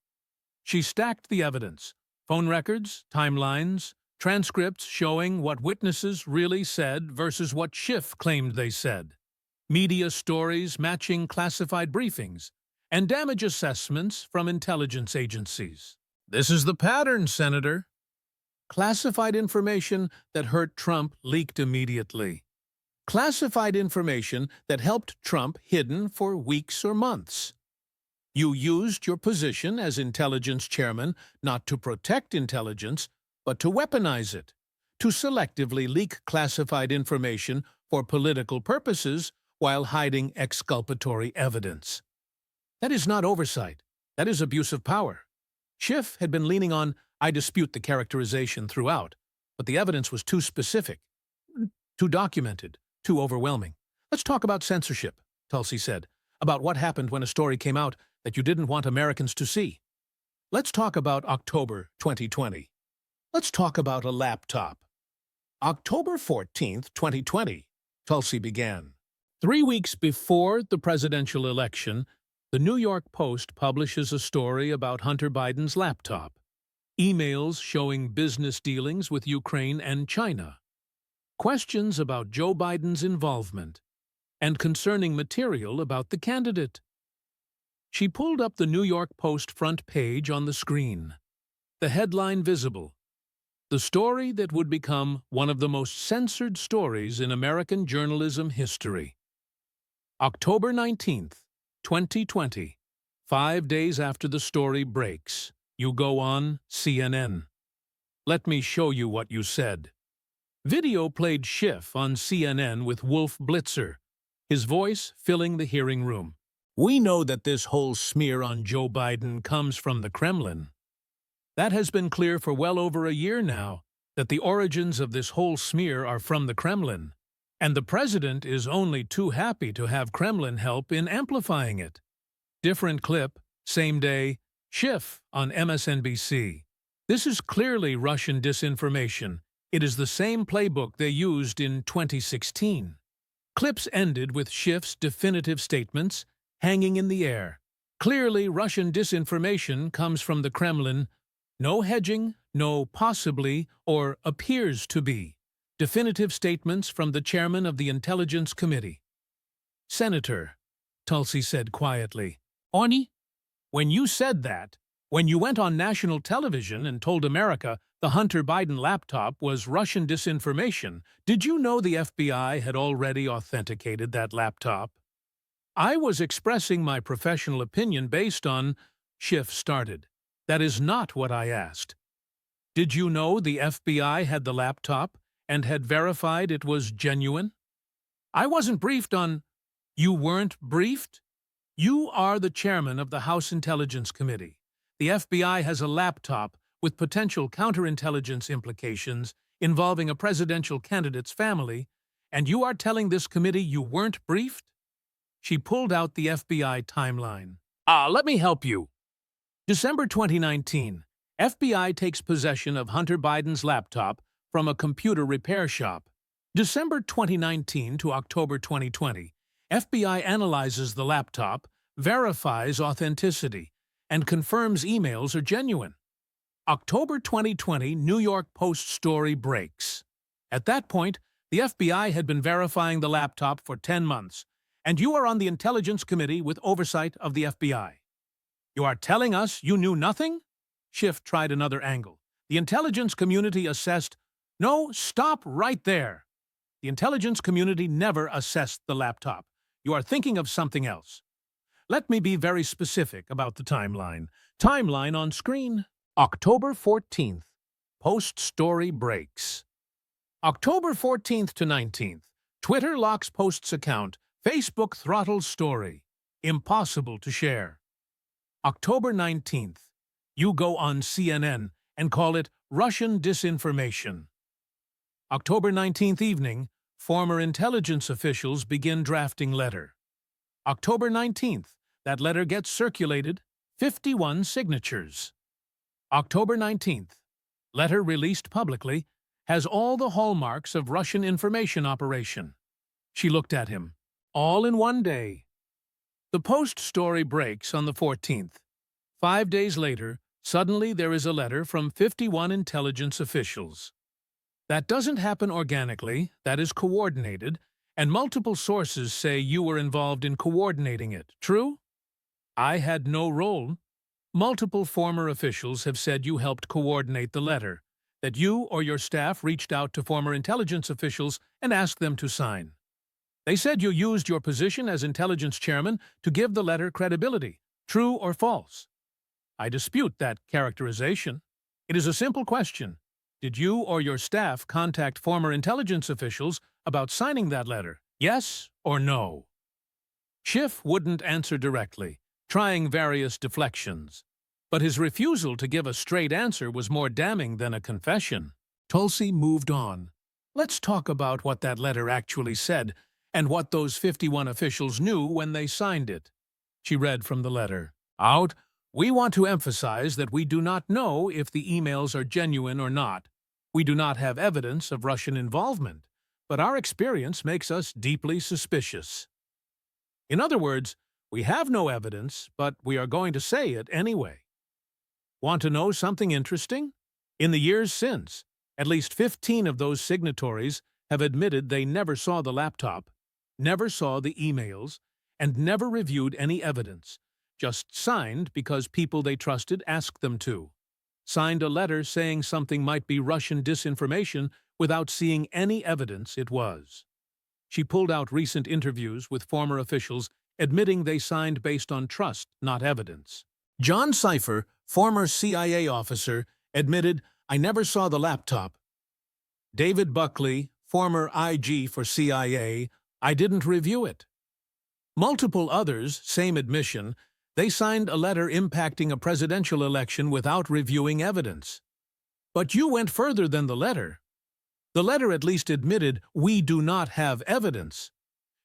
She stacked the evidence, phone records, timelines, transcripts showing what witnesses really said versus what Schiff claimed they said, media stories matching classified briefings, and damage assessments from intelligence agencies. This is the pattern, Senator. Classified information that hurt Trump leaked immediately. Classified information that helped Trump hidden for weeks or months. You used your position as intelligence chairman not to protect intelligence, but to weaponize it, to selectively leak classified information for political purposes while hiding exculpatory evidence. That is not oversight. That is abuse of power. Schiff had been leaning on, I dispute the characterization throughout, but the evidence was too specific, too documented, too overwhelming. Let's talk about censorship, Tulsi said, about what happened when a story came out that you didn't want Americans to see. Let's talk about October 2020. Let's talk about a laptop. October 14th, 2020, Tulsi began. 3 weeks before the presidential election, the New York Post publishes a story about Hunter Biden's laptop. Emails showing business dealings with Ukraine and China. Questions about Joe Biden's involvement, and concerning material about the candidate. She pulled up the New York Post front page on the screen. The headline visible. The story that would become one of the most censored stories in American journalism history. October 19th, 2020, 5 days after the story breaks, you go on CNN. Let me show you what you said. Video played Schiff on CNN with Wolf Blitzer, his voice filling the hearing room. We know that this whole smear on Joe Biden comes from the Kremlin. That has been clear for well over a year now, that the origins of this whole smear are from the Kremlin, and the president is only too happy to have Kremlin help in amplifying it. Different clip, same day, Schiff on MSNBC. This is clearly Russian disinformation. It is the same playbook they used in 2016. Clips ended with Schiff's definitive statements hanging in the air. Clearly, Russian disinformation comes from the Kremlin. No hedging, no possibly, or appears to be. Definitive statements from the chairman of the Intelligence Committee. Senator, Tulsi said quietly. Oni, when you said that, when you went on national television and told America the Hunter Biden laptop was Russian disinformation, did you know the FBI had already authenticated that laptop? I was expressing my professional opinion based on, Schiff started. That is not what I asked. Did you know the FBI had the laptop and had verified it was genuine? I wasn't briefed on. You weren't briefed? You are the chairman of the House Intelligence Committee. The FBI has a laptop with potential counterintelligence implications involving a presidential candidate's family, and you are telling this committee you weren't briefed? She pulled out the FBI timeline. Let me help you. December 2019, FBI takes possession of Hunter Biden's laptop from a computer repair shop. December 2019 to October 2020, FBI analyzes the laptop, verifies authenticity, and confirms emails are genuine. October 2020, New York Post story breaks. At that point, the FBI had been verifying the laptop for 10 months, and you are on the Intelligence Committee with oversight of the FBI. You are telling us you knew nothing? Schiff tried another angle. The intelligence community assessed. No, stop right there. The intelligence community never assessed the laptop. You are thinking of something else. Let me be very specific about the timeline. Timeline on screen. October 14th. Post story breaks. October 14th to 19th. Twitter locks Post's account. Facebook throttles story. Impossible to share. October 19th. You go on CNN and call it Russian disinformation. October 19th evening. Former intelligence officials begin drafting letter. October 19th. That letter gets circulated. 51 signatures. October 19th. Letter released publicly. Has all the hallmarks of Russian information operation. She looked at him. All in one day. The Post story breaks on the 14th. 5 days later, suddenly there is a letter from 51 intelligence officials. That doesn't happen organically, that is coordinated, and multiple sources say you were involved in coordinating it. True? I had no role. Multiple former officials have said you helped coordinate the letter, that you or your staff reached out to former intelligence officials and asked them to sign. They said you used your position as intelligence chairman to give the letter credibility. True or false? I dispute that characterization. It is a simple question. Did you or your staff contact former intelligence officials about signing that letter? Yes or no? Schiff wouldn't answer directly, trying various deflections. But his refusal to give a straight answer was more damning than a confession. Tulsi moved on. Let's talk about what that letter actually said and what those 51 officials knew when they signed it. She read from the letter. Out. We want to emphasize that we do not know if the emails are genuine or not. We do not have evidence of Russian involvement, but our experience makes us deeply suspicious. In other words, we have no evidence, but we are going to say it anyway. Want to know something interesting? In the years since, at least 15 of those signatories have admitted they never saw the laptop, never saw the emails, and never reviewed any evidence, just signed because people they trusted asked them to. Signed a letter saying something might be Russian disinformation without seeing any evidence it was. She pulled out recent interviews with former officials admitting they signed based on trust, not evidence. John Cipher, former CIA officer, admitted, I never saw the laptop. David Buckley, former IG for CIA, I didn't review it. Multiple others, same admission, they signed a letter impacting a presidential election without reviewing evidence. But you went further than the letter. The letter at least admitted we do not have evidence.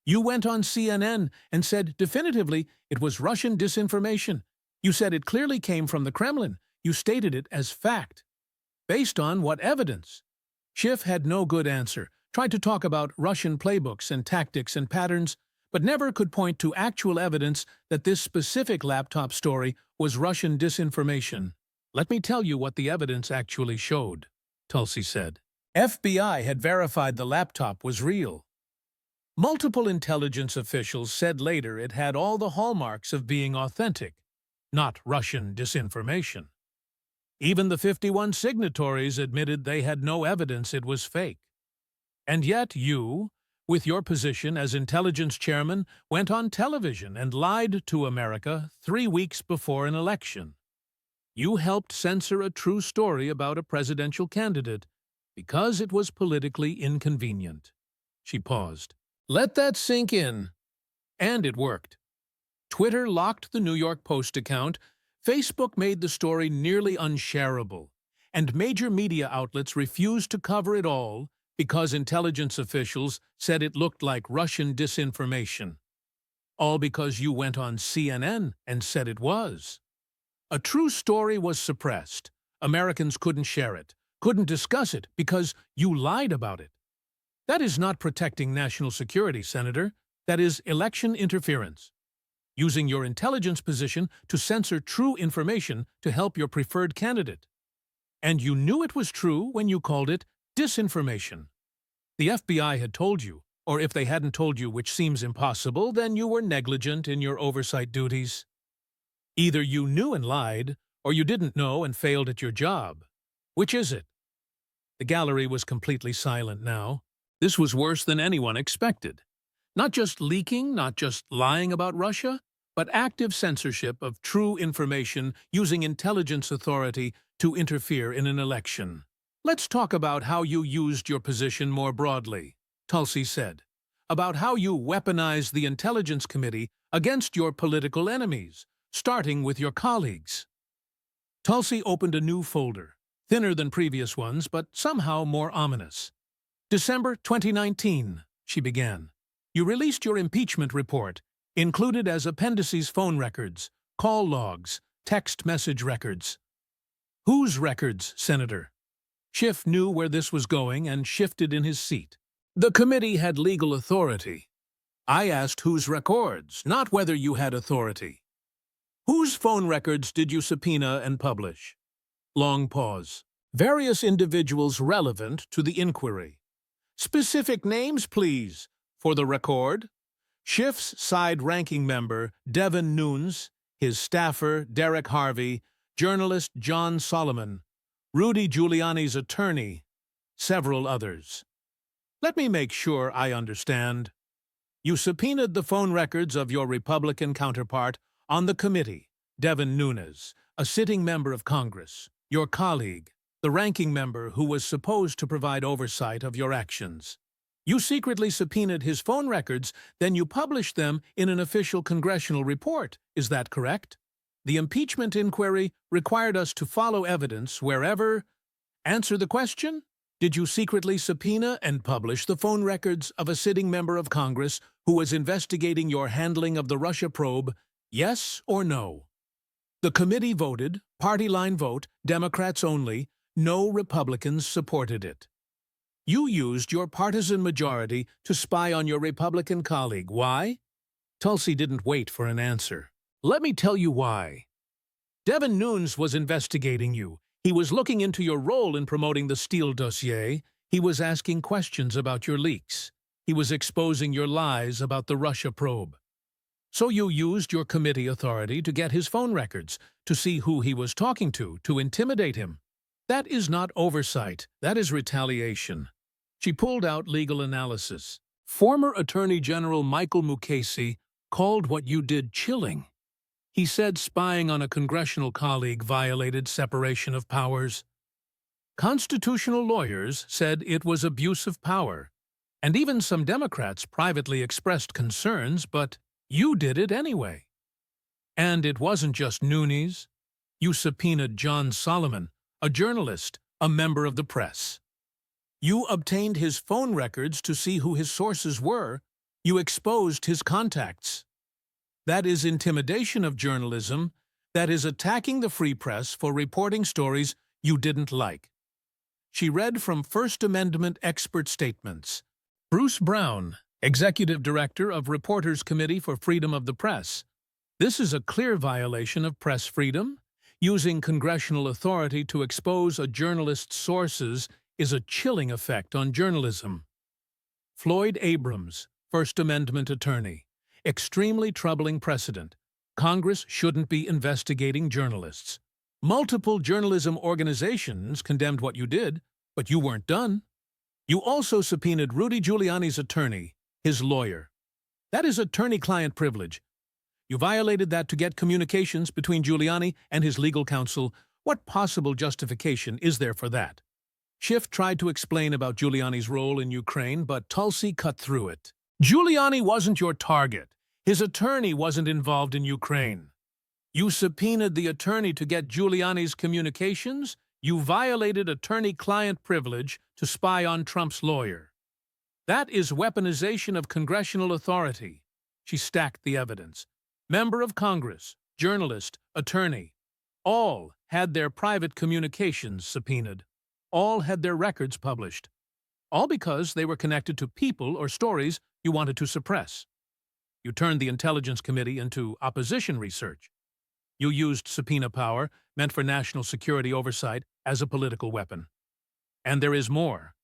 You went on CNN and said definitively it was Russian disinformation. You said it clearly came from the Kremlin. You stated it as fact. Based on what evidence? Schiff had no good answer, tried to talk about Russian playbooks and tactics and patterns, but never could point to actual evidence that this specific laptop story was Russian disinformation. Let me tell you what the evidence actually showed, Tulsi said. FBI had verified the laptop was real. Multiple intelligence officials said later it had all the hallmarks of being authentic, not Russian disinformation. Even the 51 signatories admitted they had no evidence it was fake. And yet you, with your position as intelligence chairman, went on television and lied to America 3 weeks before an election. You helped censor a true story about a presidential candidate because it was politically inconvenient. She paused. Let that sink in. And it worked. Twitter locked the New York Post account, Facebook made the story nearly unshareable, and major media outlets refused to cover it all because intelligence officials said it looked like Russian disinformation. All because you went on CNN and said it was. A true story was suppressed. Americans couldn't share it, couldn't discuss it because you lied about it. That is not protecting national security, Senator. That is election interference. Using your intelligence position to censor true information to help your preferred candidate. And you knew it was true when you called it disinformation. The FBI had told you, or if they hadn't told you, which seems impossible, then you were negligent in your oversight duties. Either you knew and lied, or you didn't know and failed at your job. Which is it? The gallery was completely silent now. This was worse than anyone expected. Not just leaking, not just lying about Russia, but active censorship of true information using intelligence authority to interfere in an election. Let's talk about how you used your position more broadly, Tulsi said, about how you weaponized the Intelligence Committee against your political enemies, starting with your colleagues. Tulsi opened a new folder, thinner than previous ones, but somehow more ominous. December 2019, she began. You released your impeachment report, included as appendices phone records, call logs, text message records. Whose records, Senator? Schiff knew where this was going and shifted in his seat. The committee had legal authority. I asked whose records, not whether you had authority. Whose phone records did you subpoena and publish? Long pause. Various individuals relevant to the inquiry. Specific names, please, for the record. Schiff's side ranking member, Devin Nunes, his staffer, Derek Harvey, journalist John Solomon, Rudy Giuliani's attorney, several others. Let me make sure I understand. You subpoenaed the phone records of your Republican counterpart on the committee, Devin Nunes, a sitting member of Congress, your colleague, the ranking member who was supposed to provide oversight of your actions. You secretly subpoenaed his phone records, then you published them in an official congressional report. Is that correct? The impeachment inquiry required us to follow evidence wherever. Answer the question? Did you secretly subpoena and publish the phone records of a sitting member of Congress who was investigating your handling of the Russia probe? Yes or no? The committee voted, party line vote, Democrats only. No Republicans supported it. You used your partisan majority to spy on your Republican colleague. Why? Tulsi didn't wait for an answer. Let me tell you why. Devin Nunes was investigating you. He was looking into your role in promoting the Steele dossier. He was asking questions about your leaks. He was exposing your lies about the Russia probe. So you used your committee authority to get his phone records, to see who he was talking to intimidate him. That is not oversight. That is retaliation. She pulled out legal analysis. Former Attorney General Michael Mukasey called what you did chilling. He said spying on a congressional colleague violated separation of powers. Constitutional lawyers said it was abuse of power, and even some Democrats privately expressed concerns, but you did it anyway. And it wasn't just Nunes. You subpoenaed John Solomon, a journalist, a member of the press. You obtained his phone records to see who his sources were. You exposed his contacts. That is intimidation of journalism. That is attacking the free press for reporting stories you didn't like. She read from First Amendment expert statements. Bruce Brown, Executive Director of Reporters Committee for Freedom of the Press. This is a clear violation of press freedom. Using congressional authority to expose a journalist's sources is a chilling effect on journalism. Floyd Abrams, First Amendment attorney. Extremely troubling precedent. Congress shouldn't be investigating journalists. Multiple journalism organizations condemned what you did, but you weren't done. You also subpoenaed Rudy Giuliani's attorney, his lawyer. That is attorney-client privilege. You violated that to get communications between Giuliani and his legal counsel. What possible justification is there for that? Schiff tried to explain about Giuliani's role in Ukraine, but Tulsi cut through it. Giuliani wasn't your target. His attorney wasn't involved in Ukraine. You subpoenaed the attorney to get Giuliani's communications. You violated attorney-client privilege to spy on Trump's lawyer. That is weaponization of congressional authority. She stacked the evidence. Member of Congress, journalist, attorney, all had their private communications subpoenaed. All had their records published. All because they were connected to people or stories you wanted to suppress. You turned the Intelligence Committee into opposition research. You used subpoena power, meant for national security oversight, as a political weapon. And there is more.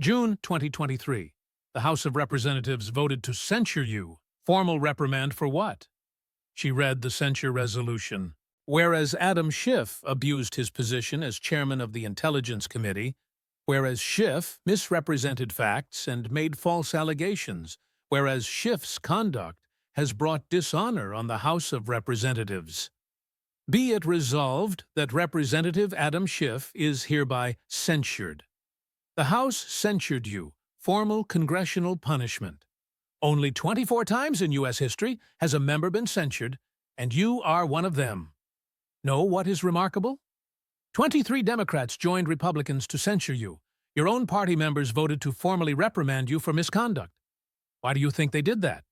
June 2023. The House of Representatives voted to censure you. Formal reprimand for what? She read the censure resolution. Whereas Adam Schiff abused his position as chairman of the Intelligence Committee, whereas Schiff misrepresented facts and made false allegations, whereas Schiff's conduct has brought dishonor on the House of Representatives. Be it resolved that Representative Adam Schiff is hereby censured. The House censured you. Formal congressional punishment. Only 24 times in U.S. history has a member been censured, and you are one of them. Know what is remarkable? 23 Democrats joined Republicans to censure you. Your own party members voted to formally reprimand you for misconduct. Why do you think they did that?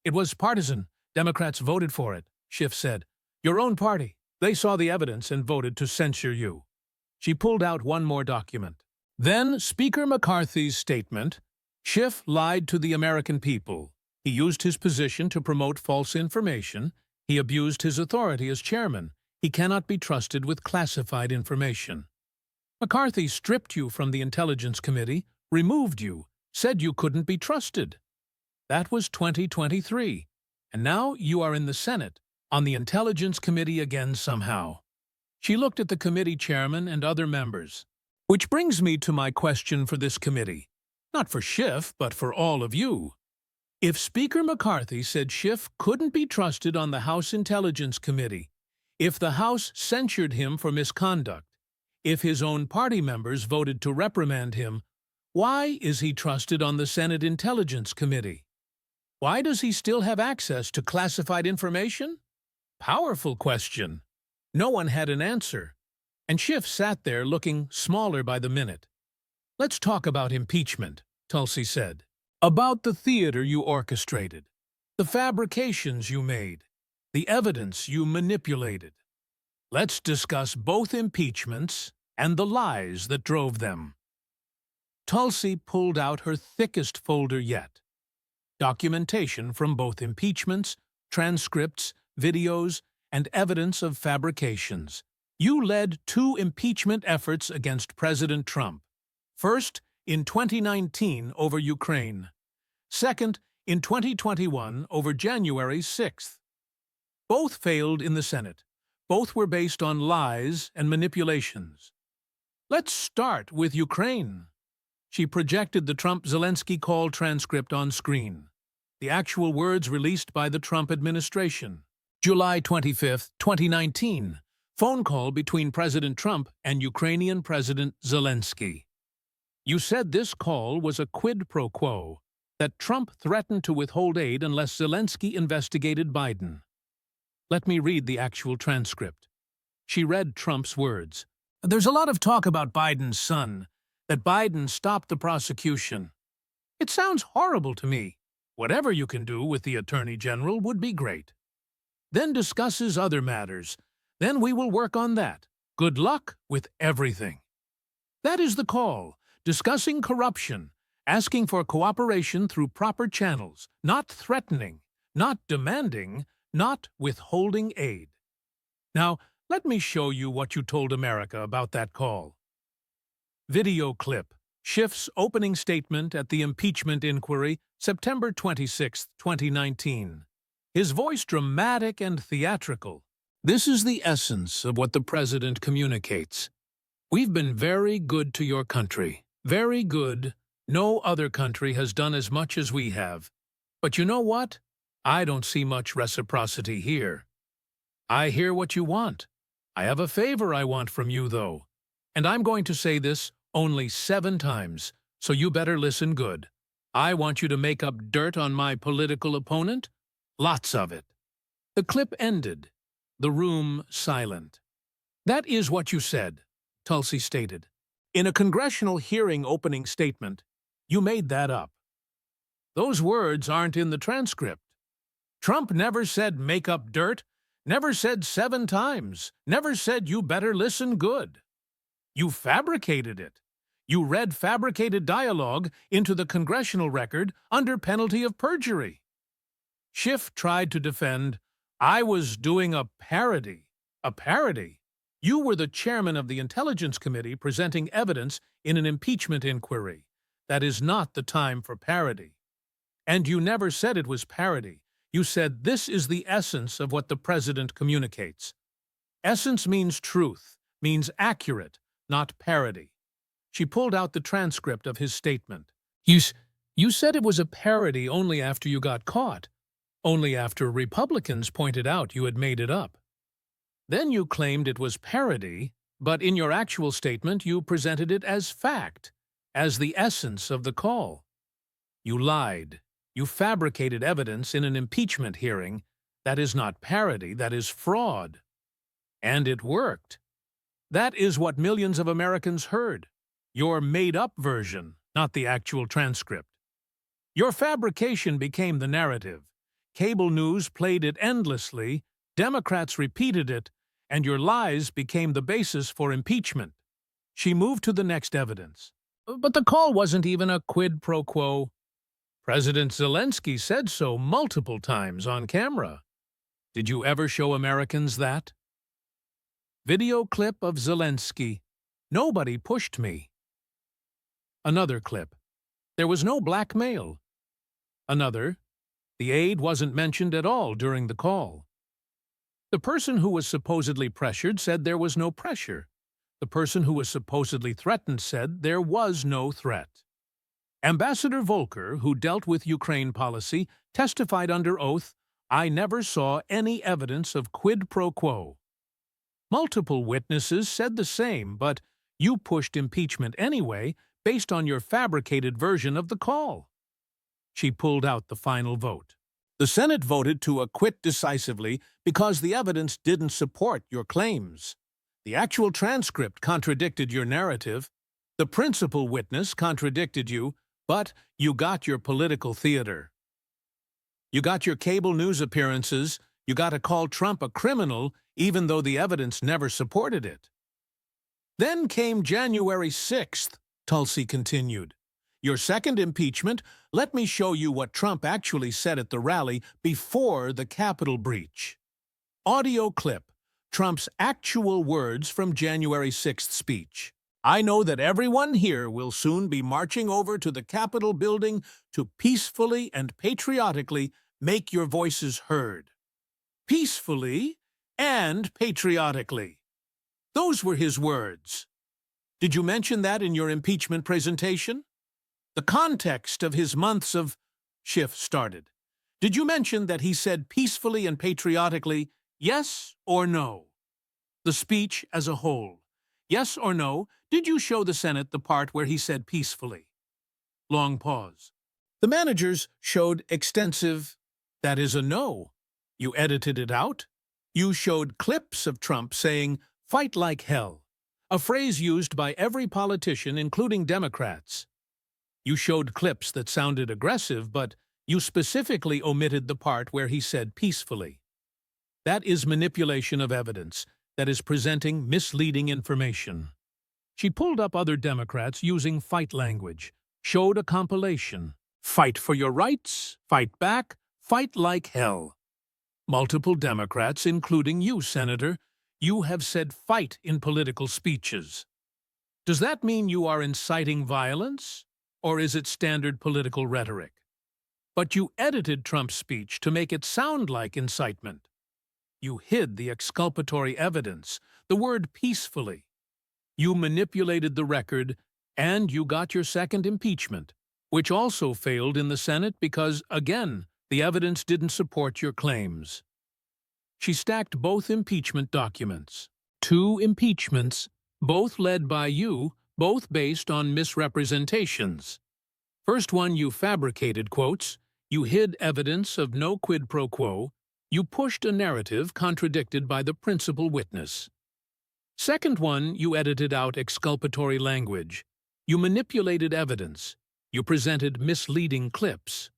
It was partisan. Democrats voted for it, Schiff said. Your own party. They saw the evidence and voted to censure you. She pulled out one more document. Then Speaker McCarthy's statement. Schiff lied to the American people. He used his position to promote false information. He abused his authority as chairman. He cannot be trusted with classified information. McCarthy stripped you from the Intelligence Committee, removed you, said you couldn't be trusted. That was 2023. And now you are in the Senate, on the Intelligence Committee again somehow. She looked at the committee chairman and other members. Which brings me to my question for this committee. Not for Schiff, but for all of you. If Speaker McCarthy said Schiff couldn't be trusted on the House Intelligence Committee, if the House censured him for misconduct, if his own party members voted to reprimand him, why is he trusted on the Senate Intelligence Committee? Why does he still have access to classified information? Powerful question. No one had an answer, and Schiff sat there looking smaller by the minute. Let's talk about impeachment, Tulsi said. About the theater you orchestrated, the fabrications you made, the evidence you manipulated. Let's discuss both impeachments and the lies that drove them. Tulsi pulled out her thickest folder yet. Documentation from both impeachments, transcripts, videos, and evidence of fabrications. You led 2 impeachment efforts against President Trump. First, in 2019 over Ukraine. Second, in 2021 over January 6th. Both failed in the Senate. Both were based on lies and manipulations. Let's start with Ukraine. She projected the Trump-Zelensky call transcript on screen. The actual words released by the Trump administration. July 25, 2019. Phone call between President Trump and Ukrainian President Zelensky. You said this call was a quid pro quo, that Trump threatened to withhold aid unless Zelensky investigated Biden. Let me read the actual transcript. She read Trump's words. There's a lot of talk about Biden's son, that Biden stopped the prosecution. It sounds horrible to me. Whatever you can do with the Attorney General would be great. Then discusses other matters. Then we will work on that. Good luck with everything. That is the call. Discussing corruption, asking for cooperation through proper channels, not threatening, not demanding, not withholding aid. Now, let me show you what you told America about that call. Video clip. Schiff's opening statement at the impeachment inquiry, September 26, 2019. His voice dramatic and theatrical. This is the essence of what the president communicates. We've been very good to your country. Very good. No other country has done as much as we have. But you know what? I don't see much reciprocity here. I hear what you want. I have a favor I want from you, though. And I'm going to say this only 7 times, so you better listen good. I want you to make up dirt on my political opponent. Lots of it. The clip ended. The room silent. That is what you said, Tulsi stated. In a congressional hearing opening statement, you made that up. Those words aren't in the transcript. Trump never said make up dirt, never said 7 times, never said you better listen good. You fabricated it. You read fabricated dialogue into the congressional record under penalty of perjury. Schiff tried to defend, I was doing a parody. A parody? You were the chairman of the Intelligence Committee presenting evidence in an impeachment inquiry. That is not the time for parody. And you never said it was parody. You said this is the essence of what the president communicates. Essence means truth, means accurate, not parody. She pulled out the transcript of his statement. You said it was a parody only after you got caught, only after Republicans pointed out you had made it up. Then you claimed it was parody, but in your actual statement you presented it as fact, as the essence of the call. You lied. You fabricated evidence in an impeachment hearing. That is not parody, that is fraud. And it worked. That is what millions of Americans heard. Your made-up version, not the actual transcript. Your fabrication became the narrative. Cable news played it endlessly, Democrats repeated it, and your lies became the basis for impeachment. She moved to the next evidence. But the call wasn't even a quid pro quo. President Zelensky said so multiple times on camera. Did you ever show Americans that? Video clip of Zelensky. Nobody pushed me. Another clip. There was no blackmail. Another. The aide wasn't mentioned at all during the call. The person who was supposedly pressured said there was no pressure. The person who was supposedly threatened said there was no threat. Ambassador Volker, who dealt with Ukraine policy, testified under oath, I never saw any evidence of quid pro quo. Multiple witnesses said the same, but you pushed impeachment anyway based on your fabricated version of the call. She pulled out the final vote. The Senate voted to acquit decisively because the evidence didn't support your claims. The actual transcript contradicted your narrative. The principal witness contradicted you, but you got your political theater. You got your cable news appearances. You got to call Trump a criminal, even though the evidence never supported it. Then came January 6th, Tulsi continued. Your second impeachment, let me show you what Trump actually said at the rally before the Capitol breach. Audio clip, Trump's actual words from January 6th speech. I know that everyone here will soon be marching over to the Capitol building to peacefully and patriotically make your voices heard. Peacefully and patriotically. Those were his words. Did you mention that in your impeachment presentation? The context of his months of Schiff started. Did you mention that he said peacefully and patriotically, yes or no? The speech as a whole. Yes or no, did you show the Senate the part where he said peacefully? Long pause. The managers showed extensive, that is a no. You edited it out. You showed clips of Trump saying, fight like hell, a phrase used by every politician, including Democrats. You showed clips that sounded aggressive, but you specifically omitted the part where he said peacefully. That is manipulation of evidence. That is presenting misleading information. She pulled up other Democrats using fight language, showed a compilation. Fight for your rights, fight back, fight like hell. Multiple Democrats, including you, Senator, you have said fight in political speeches. Does that mean you are inciting violence, or is it standard political rhetoric? But you edited Trump's speech to make it sound like incitement. You hid the exculpatory evidence, the word peacefully. You manipulated the record, and you got your second impeachment, which also failed in the Senate because, again, the evidence didn't support your claims. She stacked both impeachment documents. 2 impeachments, both led by you, both based on misrepresentations. First one, you fabricated quotes, you hid evidence of no quid pro quo, you pushed a narrative contradicted by the principal witness. Second one, you edited out exculpatory language. You manipulated evidence. You presented misleading clips.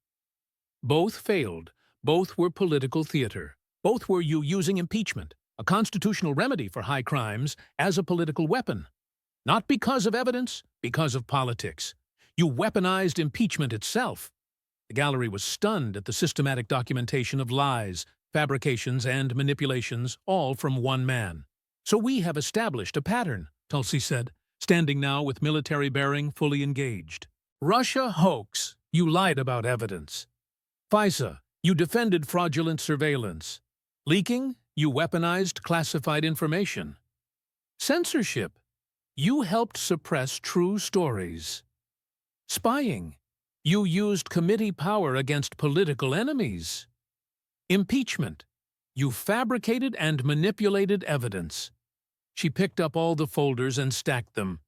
Both failed. Both were political theater. Both were you using impeachment, a constitutional remedy for high crimes, as a political weapon. Not because of evidence, because of politics. You weaponized impeachment itself. The gallery was stunned at the systematic documentation of lies, fabrications, and manipulations, all from one man. So we have established a pattern, Tulsi said, standing now with military bearing fully engaged. Russia hoax. You lied about evidence. FISA. You defended fraudulent surveillance. Leaking. You weaponized classified information. Censorship. You helped suppress true stories. Spying. You used committee power against political enemies. Impeachment. You fabricated and manipulated evidence. She picked up all the folders and stacked them.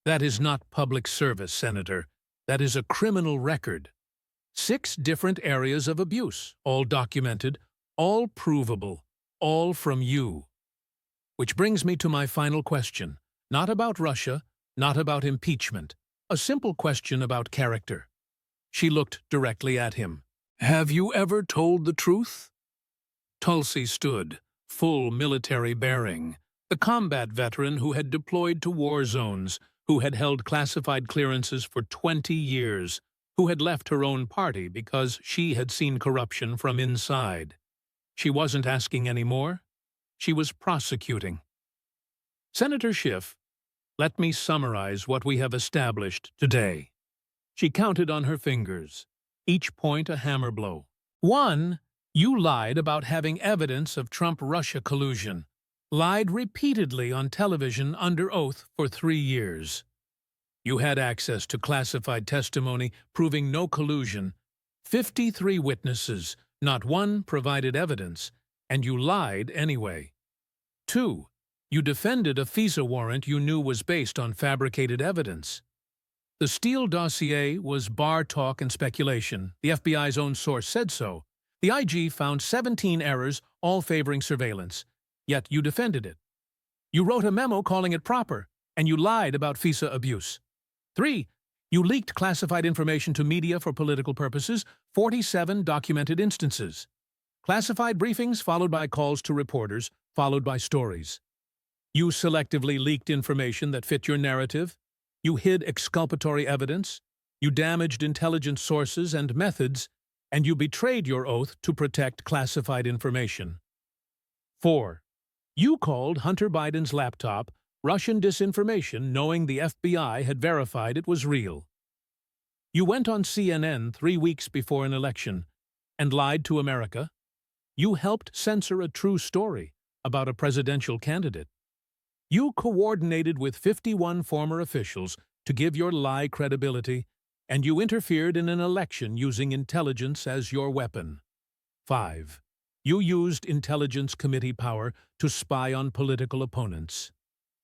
That is not public service, Senator. That is a criminal record. 6 different areas of abuse, all documented, all provable, all from you. Which brings me to my final question. Not about Russia, not about impeachment. A simple question about character. She looked directly at him. Have you ever told the truth? Tulsi stood, full military bearing, the combat veteran who had deployed to war zones, who had held classified clearances for 20 years, who had left her own party because she had seen corruption from inside. She wasn't asking any more. She was prosecuting. Senator Schiff, let me summarize what we have established today. She counted on her fingers, each point a hammer blow. 1. You lied about having evidence of Trump-Russia collusion. Lied repeatedly on television under oath for 3 years. You had access to classified testimony proving no collusion. 53 witnesses, not one provided evidence, and you lied anyway. 2. You defended a FISA warrant you knew was based on fabricated evidence. The Steele dossier was bar talk and speculation. The FBI's own source said so. The IG found 17 errors, all favoring surveillance. Yet you defended it. You wrote a memo calling it proper, and you lied about FISA abuse. 3. You leaked classified information to media for political purposes, 47 documented instances. Classified briefings followed by calls to reporters, followed by stories. You selectively leaked information that fit your narrative. You hid exculpatory evidence. You damaged intelligence sources and methods, and you betrayed your oath to protect classified information. 4. You called Hunter Biden's laptop Russian disinformation knowing the FBI had verified it was real. You went on CNN 3 weeks before an election and lied to America. You helped censor a true story about a presidential candidate. You coordinated with 51 former officials to give your lie credibility, and you interfered in an election using intelligence as your weapon. 5. You used Intelligence Committee power to spy on political opponents.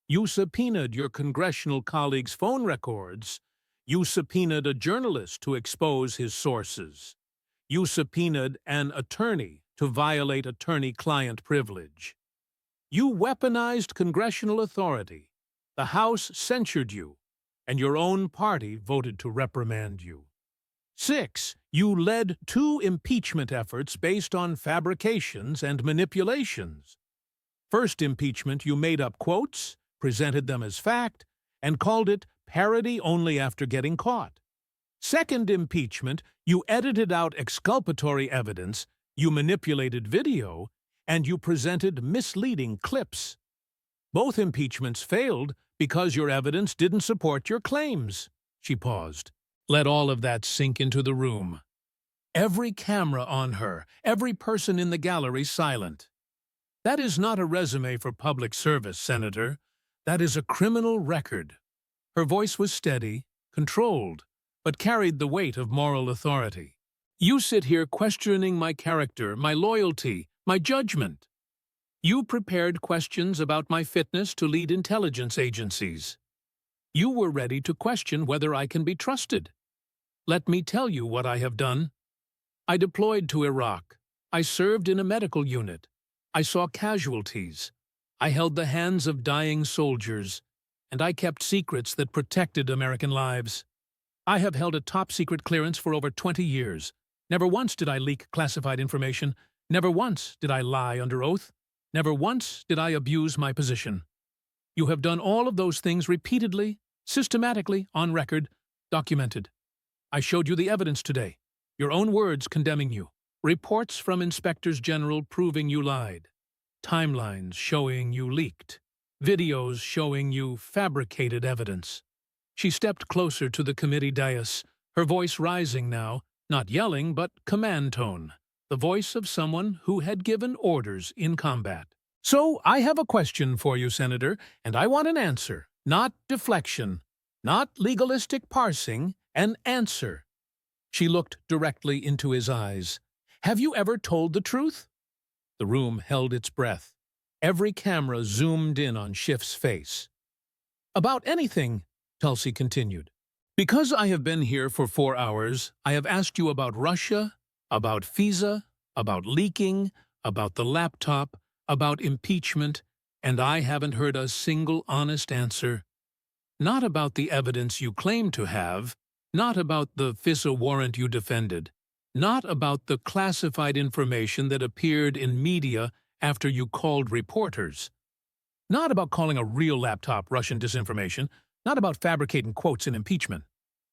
You subpoenaed your congressional colleagues' phone records. You subpoenaed a journalist to expose his sources. You subpoenaed an attorney to violate attorney-client privilege. You weaponized congressional authority. The House censured you, and your own party voted to reprimand you. 6. You led 2 impeachment efforts based on fabrications and manipulations. First impeachment, you made up quotes, presented them as fact, and called it parody only after getting caught. Second impeachment, you edited out exculpatory evidence, you manipulated video, and you presented misleading clips. Both impeachments failed because your evidence didn't support your claims. She paused. Let all of that sink into the room. Every camera on her, every person in the gallery silent. That is not a resume for public service, Senator. That is a criminal record. Her voice was steady, controlled, but carried the weight of moral authority. You sit here questioning my character, my loyalty, my judgment. You prepared questions about my fitness to lead intelligence agencies. You were ready to question whether I can be trusted. Let me tell you what I have done. I deployed to Iraq. I served in a medical unit. I saw casualties. I held the hands of dying soldiers, and I kept secrets that protected American lives. I have held a top-secret clearance for over 20 years. Never once did I leak classified information. Never once did I lie under oath. Never once did I abuse my position. You have done all of those things repeatedly, systematically, on record, documented. I showed you the evidence today. Your own words condemning you. Reports from inspectors general proving you lied. Timelines showing you leaked. Videos showing you fabricated evidence. She stepped closer to the committee dais, her voice rising now, not yelling, but command tone, the voice of someone who had given orders in combat. So I have a question for you, Senator, and I want an answer, not deflection, not legalistic parsing, an answer. She looked directly into his eyes. Have you ever told the truth? The room held its breath. Every camera zoomed in on Schiff's face. About anything, Tulsi continued. Because I have been here for 4 hours, I have asked you about Russia, about FISA, about leaking, about the laptop, about impeachment, and I haven't heard a single honest answer. Not about the evidence you claim to have, not about the FISA warrant you defended, not about the classified information that appeared in media after you called reporters, not about calling a real laptop Russian disinformation, not about fabricating quotes in impeachment.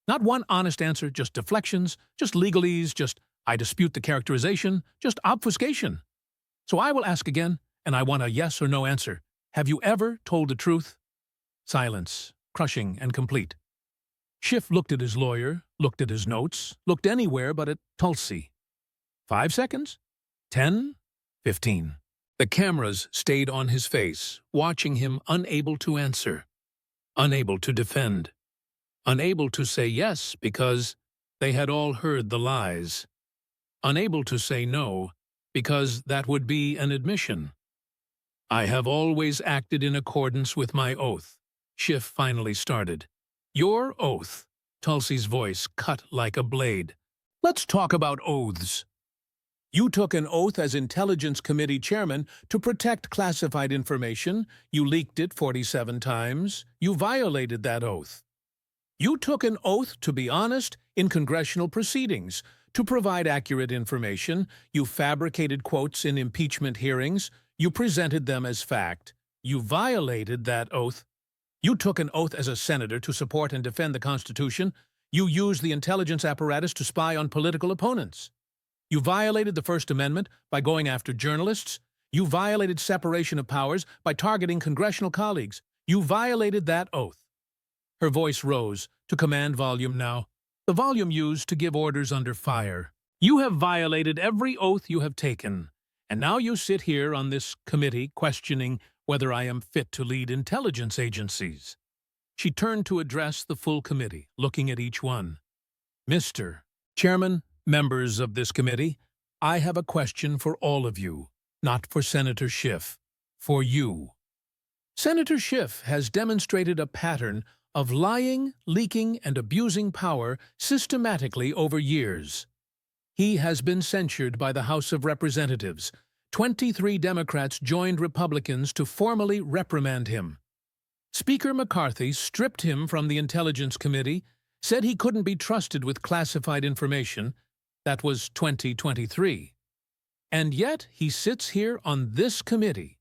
Not one honest answer, just deflections, just legalese, just I dispute the characterization, just obfuscation. So I will ask again, and I want a yes or no answer. Have you ever told the truth? Silence, crushing and complete. Schiff looked at his lawyer, looked at his notes, looked anywhere but at Tulsi. 5 seconds? 10? 15. The cameras stayed on his face, watching him unable to answer, unable to defend, unable to say yes because they had all heard the lies, unable to say no because that would be an admission. I have always acted in accordance with my oath, Schiff finally started. Your oath, Tulsi's voice cut like a blade. Let's talk about oaths. You took an oath as Intelligence Committee Chairman to protect classified information. You leaked it 47 times. You violated that oath. You took an oath to be honest in congressional proceedings, to provide accurate information. You fabricated quotes in impeachment hearings. You presented them as fact. You violated that oath. You took an oath as a senator to support and defend the Constitution. You used the intelligence apparatus to spy on political opponents. You violated the First Amendment by going after journalists. You violated separation of powers by targeting congressional colleagues. You violated that oath. Her voice rose to command volume now, the volume used to give orders under fire. You have violated every oath you have taken, and now you sit here on this committee questioning whether I am fit to lead intelligence agencies. She turned to address the full committee, looking at each one. Mr. Chairman, members of this committee, I have a question for all of you, not for Senator Schiff, for you. Senator Schiff has demonstrated a pattern of lying, leaking, and abusing power systematically over years. He has been censured by the House of Representatives. 23 Democrats joined Republicans to formally reprimand him. Speaker McCarthy stripped him from the Intelligence Committee, said he couldn't be trusted with classified information. That was 2023. And yet he sits here on this committee,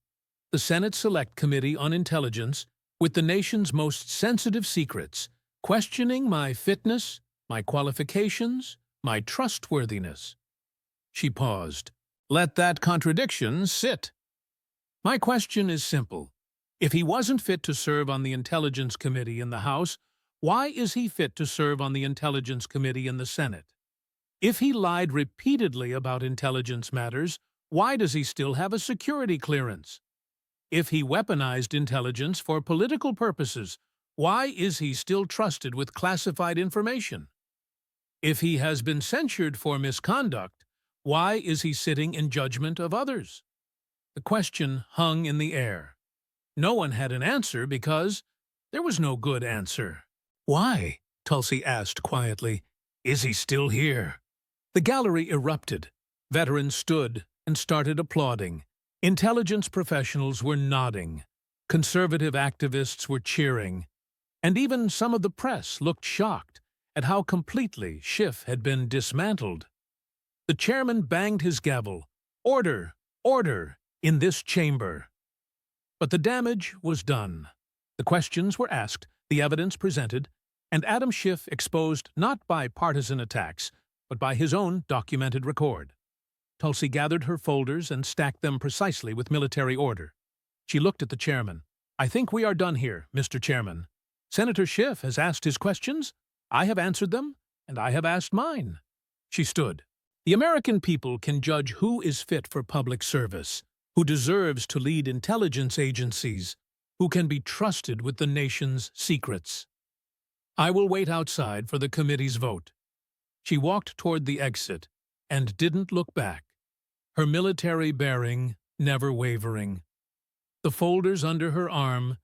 the Senate Select Committee on Intelligence, with the nation's most sensitive secrets, questioning my fitness, my qualifications, my trustworthiness. She paused. Let that contradiction sit. My question is simple. If he wasn't fit to serve on the Intelligence Committee in the House, why is he fit to serve on the Intelligence Committee in the Senate? If he lied repeatedly about intelligence matters, why does he still have a security clearance? If he weaponized intelligence for political purposes, why is he still trusted with classified information? If he has been censured for misconduct, why is he sitting in judgment of others? The question hung in the air. No one had an answer because there was no good answer. "Why?" Tulsi asked quietly. "Is he still here?" The gallery erupted. Veterans stood and started applauding. Intelligence professionals were nodding. Conservative activists were cheering. And even some of the press looked shocked at how completely Schiff had been dismantled. The chairman banged his gavel. "Order! Order! In this chamber!" But the damage was done. The questions were asked, the evidence presented, and Adam Schiff exposed not by partisan attacks, but by his own documented record. Tulsi gathered her folders and stacked them precisely with military order. She looked at the chairman. "I think we are done here, Mr. Chairman. Senator Schiff has asked his questions, I have answered them, and I have asked mine." She stood. "The American people can judge who is fit for public service, who deserves to lead intelligence agencies, who can be trusted with the nation's secrets. I will wait outside for the committee's vote." She walked toward the exit and didn't look back, her military bearing never wavering. The folders under her arm,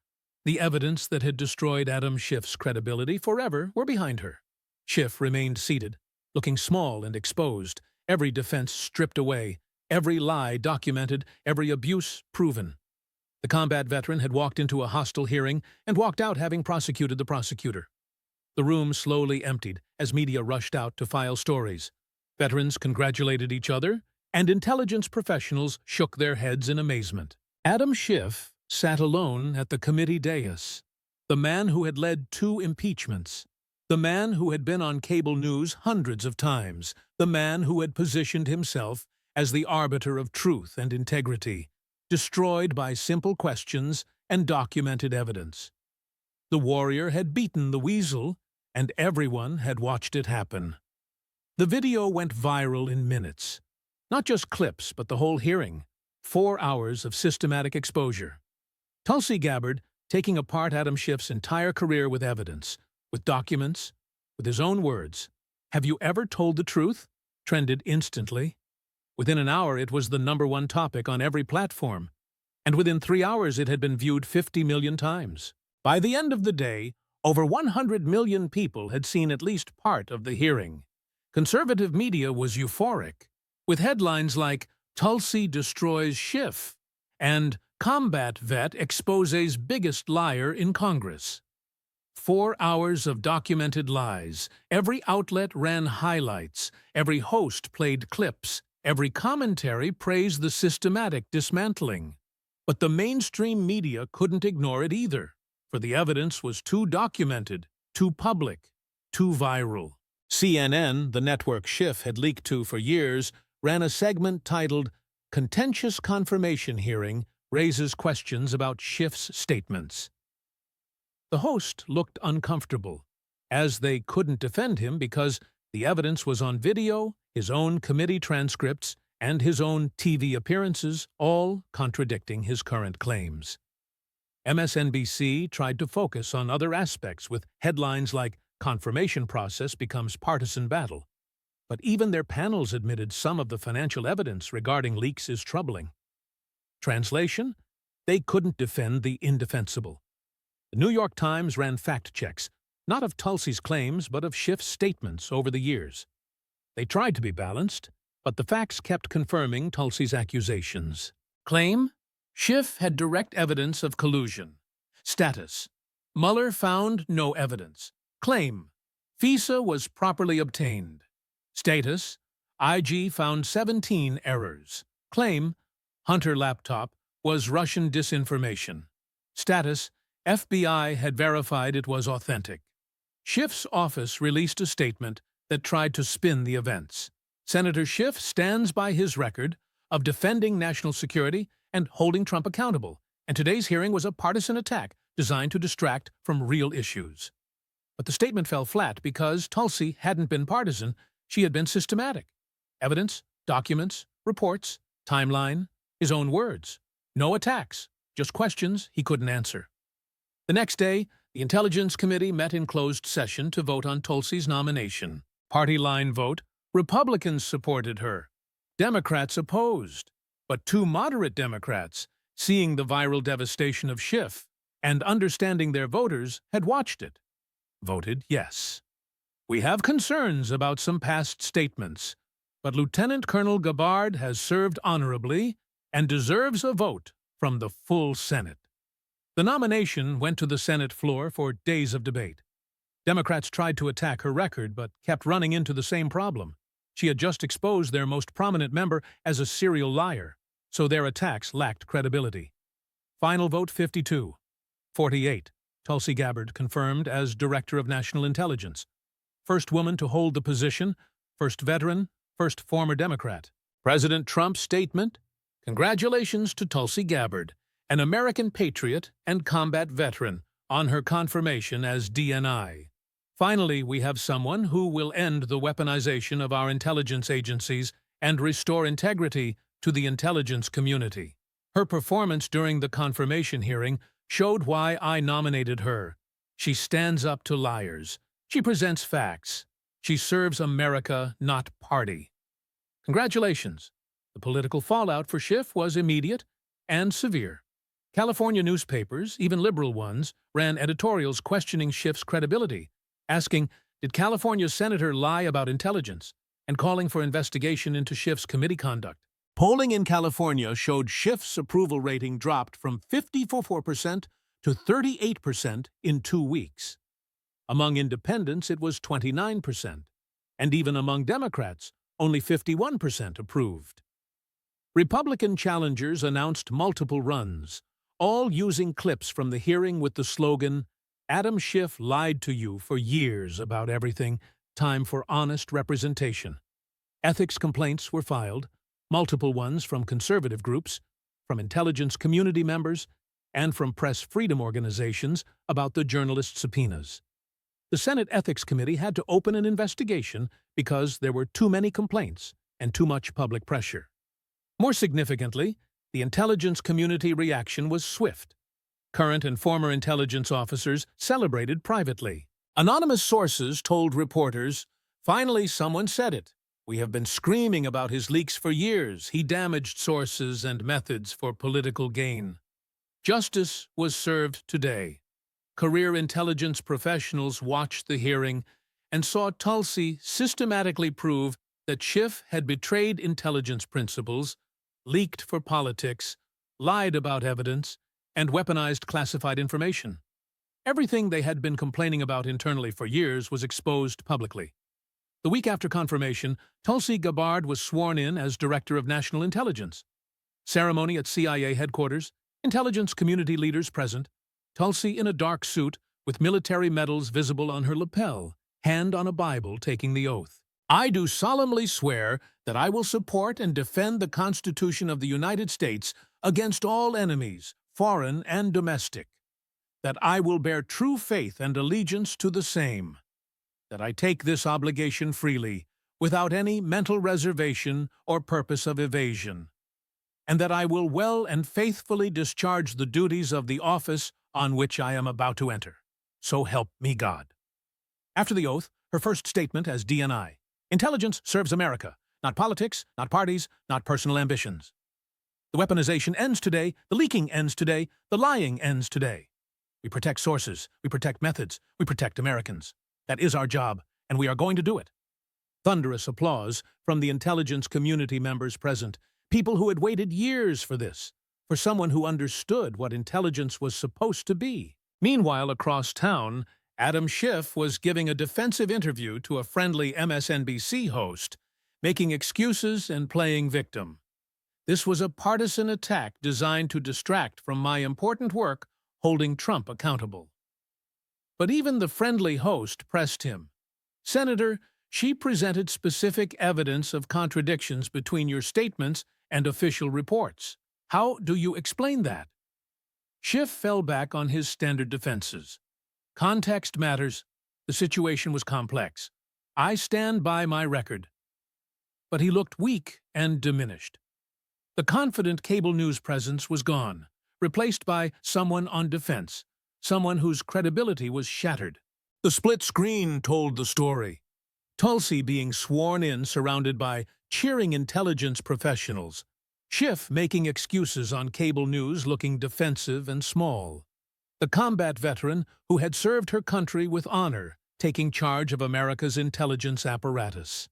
the evidence that had destroyed Adam Schiff's credibility forever, were behind her. Schiff remained seated, looking small and exposed, every defense stripped away, every lie documented, every abuse proven. The combat veteran had walked into a hostile hearing and walked out having prosecuted the prosecutor. The room slowly emptied as media rushed out to file stories. Veterans congratulated each other, and intelligence professionals shook their heads in amazement. Adam Schiff sat alone at the committee dais, the man who had led 2 impeachments, the man who had been on cable news hundreds of times, the man who had positioned himself as the arbiter of truth and integrity, destroyed by simple questions and documented evidence. The warrior had beaten the weasel, and everyone had watched it happen. The video went viral in minutes. Not just clips, but the whole hearing. 4 hours of systematic exposure. Tulsi Gabbard taking apart Adam Schiff's entire career with evidence, with documents, with his own words. "Have you ever told the truth?" trended instantly. Within an hour, it was the #1 topic on every platform, and within 3 hours it had been viewed 50 million times. By the end of the day, over 100 million people had seen at least part of the hearing. Conservative media was euphoric, with headlines like "Tulsi destroys Schiff" and "Combat vet exposes biggest liar in Congress." 4 hours of documented lies. Every outlet ran highlights. Every host played clips. Every commentary praised the systematic dismantling. But the mainstream media couldn't ignore it either, for the evidence was too documented, too public, too viral. CNN, the network Schiff had leaked to for years, ran a segment titled "Contentious Confirmation Hearing Raises Questions About Schiff's Statements." The host looked uncomfortable, as they couldn't defend him because the evidence was on video, his own committee transcripts, and his own TV appearances, all contradicting his current claims. MSNBC tried to focus on other aspects with headlines like "Confirmation Process Becomes Partisan Battle," but even their panels admitted some of the financial evidence regarding leaks is troubling. Translation? They couldn't defend the indefensible. The New York Times ran fact checks, not of Tulsi's claims but of Schiff's statements over the years. They tried to be balanced, but the facts kept confirming Tulsi's accusations. Claim: Schiff had direct evidence of collusion. Status: Mueller found no evidence. Claim: FISA was properly obtained. Status: IG found 17 errors. Claim: Hunter laptop was Russian disinformation. Status: FBI had verified it was authentic. Schiff's office released a statement that tried to spin the events. Senator Schiff stands by his record of defending national security and holding Trump accountable, and today's hearing was a partisan attack designed to distract from real issues. But the statement fell flat because Tulsi hadn't been partisan, she had been systematic. Evidence, documents, reports, timeline, his own words. No attacks, just questions he couldn't answer. The next day, the Intelligence Committee met in closed session to vote on Tulsi's nomination. Party line vote, Republicans supported her. Democrats opposed. But two moderate Democrats, seeing the viral devastation of Schiff and understanding their voters, had watched it. Voted yes. We have concerns about some past statements, but Lieutenant Colonel Gabbard has served honorably and deserves a vote from the full Senate. The nomination went to the Senate floor for days of debate. Democrats tried to attack her record, but kept running into the same problem. She had just exposed their most prominent member as a serial liar, so their attacks lacked credibility. Final vote 52-48. Tulsi Gabbard confirmed as Director of National Intelligence. First woman to hold the position, first veteran, first former Democrat. President Trump's statement: congratulations to Tulsi Gabbard, an American patriot and combat veteran, on her confirmation as DNI. Finally, we have someone who will end the weaponization of our intelligence agencies and restore integrity to the intelligence community. Her performance during the confirmation hearing showed why I nominated her. She stands up to liars. She presents facts. She serves America, not party. Congratulations. The political fallout for Schiff was immediate and severe. California newspapers, even liberal ones, ran editorials questioning Schiff's credibility, asking, did California senator lie about intelligence, and calling for investigation into Schiff's committee conduct. Polling in California showed Schiff's approval rating dropped from 54% to 38% in 2 weeks. Among independents, it was 29%, and even among Democrats, only 51% approved. Republican challengers announced multiple runs, all using clips from the hearing with the slogan, "Adam Schiff lied to you for years about everything, time for honest representation." Ethics complaints were filed, multiple ones from conservative groups, from intelligence community members, and from press freedom organizations about the journalist subpoenas. The Senate Ethics Committee had to open an investigation because there were too many complaints and too much public pressure. More significantly, the intelligence community reaction was swift. Current and former intelligence officers celebrated privately. Anonymous sources told reporters, "Finally, someone said it. We have been screaming about his leaks for years. He damaged sources and methods for political gain." Justice was served today. Career intelligence professionals watched the hearing and saw Tulsi systematically prove that Schiff had betrayed intelligence principles, leaked for politics, lied about evidence, and weaponized classified information. Everything they had been complaining about internally for years was exposed publicly. The week after confirmation, Tulsi Gabbard was sworn in as Director of National Intelligence. Ceremony at CIA headquarters, intelligence community leaders present, Tulsi in a dark suit with military medals visible on her lapel, hand on a Bible taking the oath. "I do solemnly swear that I will support and defend the Constitution of the United States against all enemies, foreign and domestic. That I will bear true faith and allegiance to the same. That I take this obligation freely, without any mental reservation or purpose of evasion. And that I will well and faithfully discharge the duties of the office on which I am about to enter. So help me God." After the oath, her first statement as DNI. Intelligence serves America, not politics, not parties, not personal ambitions. The weaponization ends today, the leaking ends today, the lying ends today. We protect sources, we protect methods, we protect Americans. That is our job, and we are going to do it. Thunderous applause from the intelligence community members present, people who had waited years for this, for someone who understood what intelligence was supposed to be. Meanwhile, across town, Adam Schiff was giving a defensive interview to a friendly MSNBC host, making excuses and playing victim. This was a partisan attack designed to distract from my important work holding Trump accountable. But even the friendly host pressed him. "Senator, she presented specific evidence of contradictions between your statements and official reports. How do you explain that?" Schiff fell back on his standard defenses. Context matters. The situation was complex. I stand by my record. But he looked weak and diminished. The confident cable news presence was gone, replaced by someone on defense, someone whose credibility was shattered. The split screen told the story. Tulsi being sworn in surrounded by cheering intelligence professionals. Schiff making excuses on cable news looking defensive and small. The combat veteran who had served her country with honor, taking charge of America's intelligence apparatus.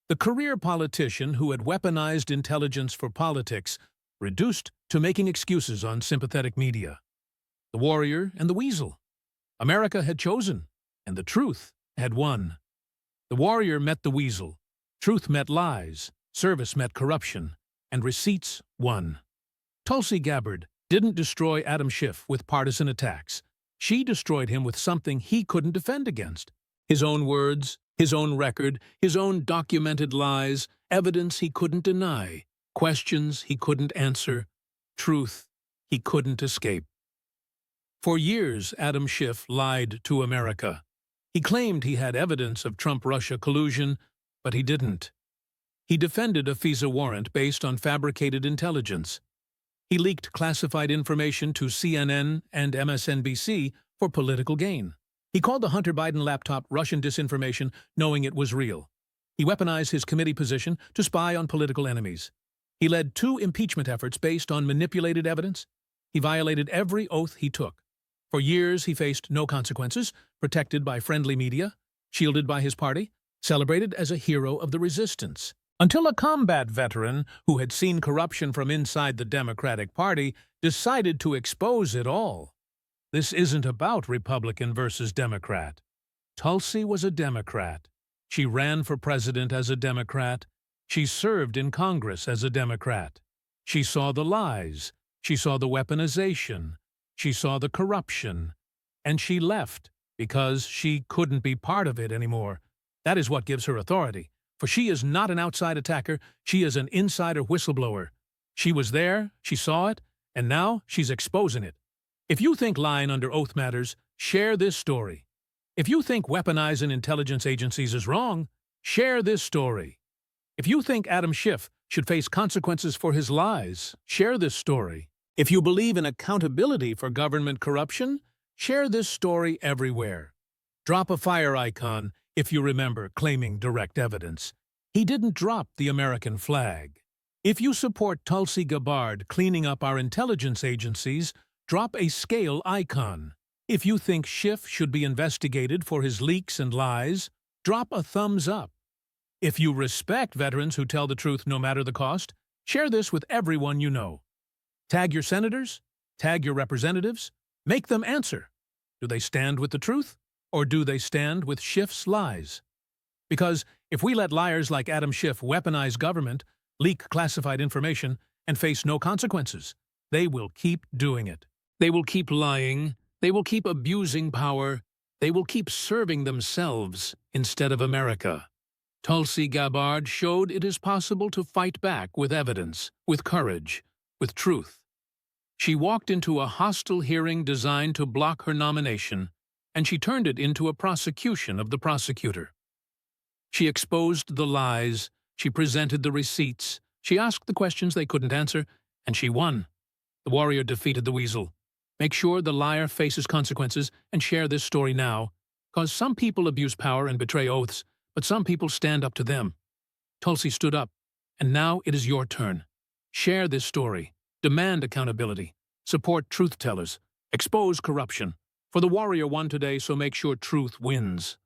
The career politician who had weaponized intelligence for politics, reduced to making excuses on sympathetic media. The warrior and the weasel. America had chosen, and the truth had won. The warrior met the weasel. Truth met lies. Service met corruption. And receipts won. Tulsi Gabbard didn't destroy Adam Schiff with partisan attacks. She destroyed him with something he couldn't defend against. His own words, his own record, his own documented lies, evidence he couldn't deny, questions he couldn't answer, truth he couldn't escape. For years, Adam Schiff lied to America. He claimed he had evidence of Trump-Russia collusion, but he didn't. He defended a FISA warrant based on fabricated intelligence. He leaked classified information to CNN and MSNBC for political gain. He called the Hunter Biden laptop Russian disinformation, knowing it was real. He weaponized his committee position to spy on political enemies. He led 2 impeachment efforts based on manipulated evidence. He violated every oath he took. For years, he faced no consequences, protected by friendly media, shielded by his party, celebrated as a hero of the resistance. Until a combat veteran who had seen corruption from inside the Democratic Party decided to expose it all. This isn't about Republican versus Democrat. Tulsi was a Democrat. She ran for president as a Democrat. She served in Congress as a Democrat. She saw the lies. She saw the weaponization. She saw the corruption. And she left because she couldn't be part of it anymore. That is what gives her authority. For she is not an outside attacker, she is an insider whistleblower. She was there, she saw it, and now she's exposing it. If you think lying under oath matters, share this story. If you think weaponizing intelligence agencies is wrong, share this story. If you think Adam Schiff should face consequences for his lies, share this story. If you believe in accountability for government corruption, share this story everywhere. Drop a fire icon if you remember claiming direct evidence. He didn't drop the American flag. If you support Tulsi Gabbard cleaning up our intelligence agencies, drop a scale icon. If you think Schiff should be investigated for his leaks and lies, drop a thumbs up. If you respect veterans who tell the truth no matter the cost, share this with everyone you know. Tag your senators, tag your representatives, make them answer. Do they stand with the truth? Or do they stand with Schiff's lies? Because if we let liars like Adam Schiff weaponize government, leak classified information, and face no consequences, they will keep doing it. They will keep lying. They will keep abusing power. They will keep serving themselves instead of America. Tulsi Gabbard showed it is possible to fight back with evidence, with courage, with truth. She walked into a hostile hearing designed to block her nomination, and she turned it into a prosecution of the prosecutor. She exposed the lies, she presented the receipts, she asked the questions they couldn't answer, and she won. The warrior defeated the weasel. Make sure the liar faces consequences and share this story now, because some people abuse power and betray oaths, but some people stand up to them. Tulsi stood up, and now it is your turn. Share this story, demand accountability, support truth tellers, expose corruption. For the warrior won today, so make sure truth wins.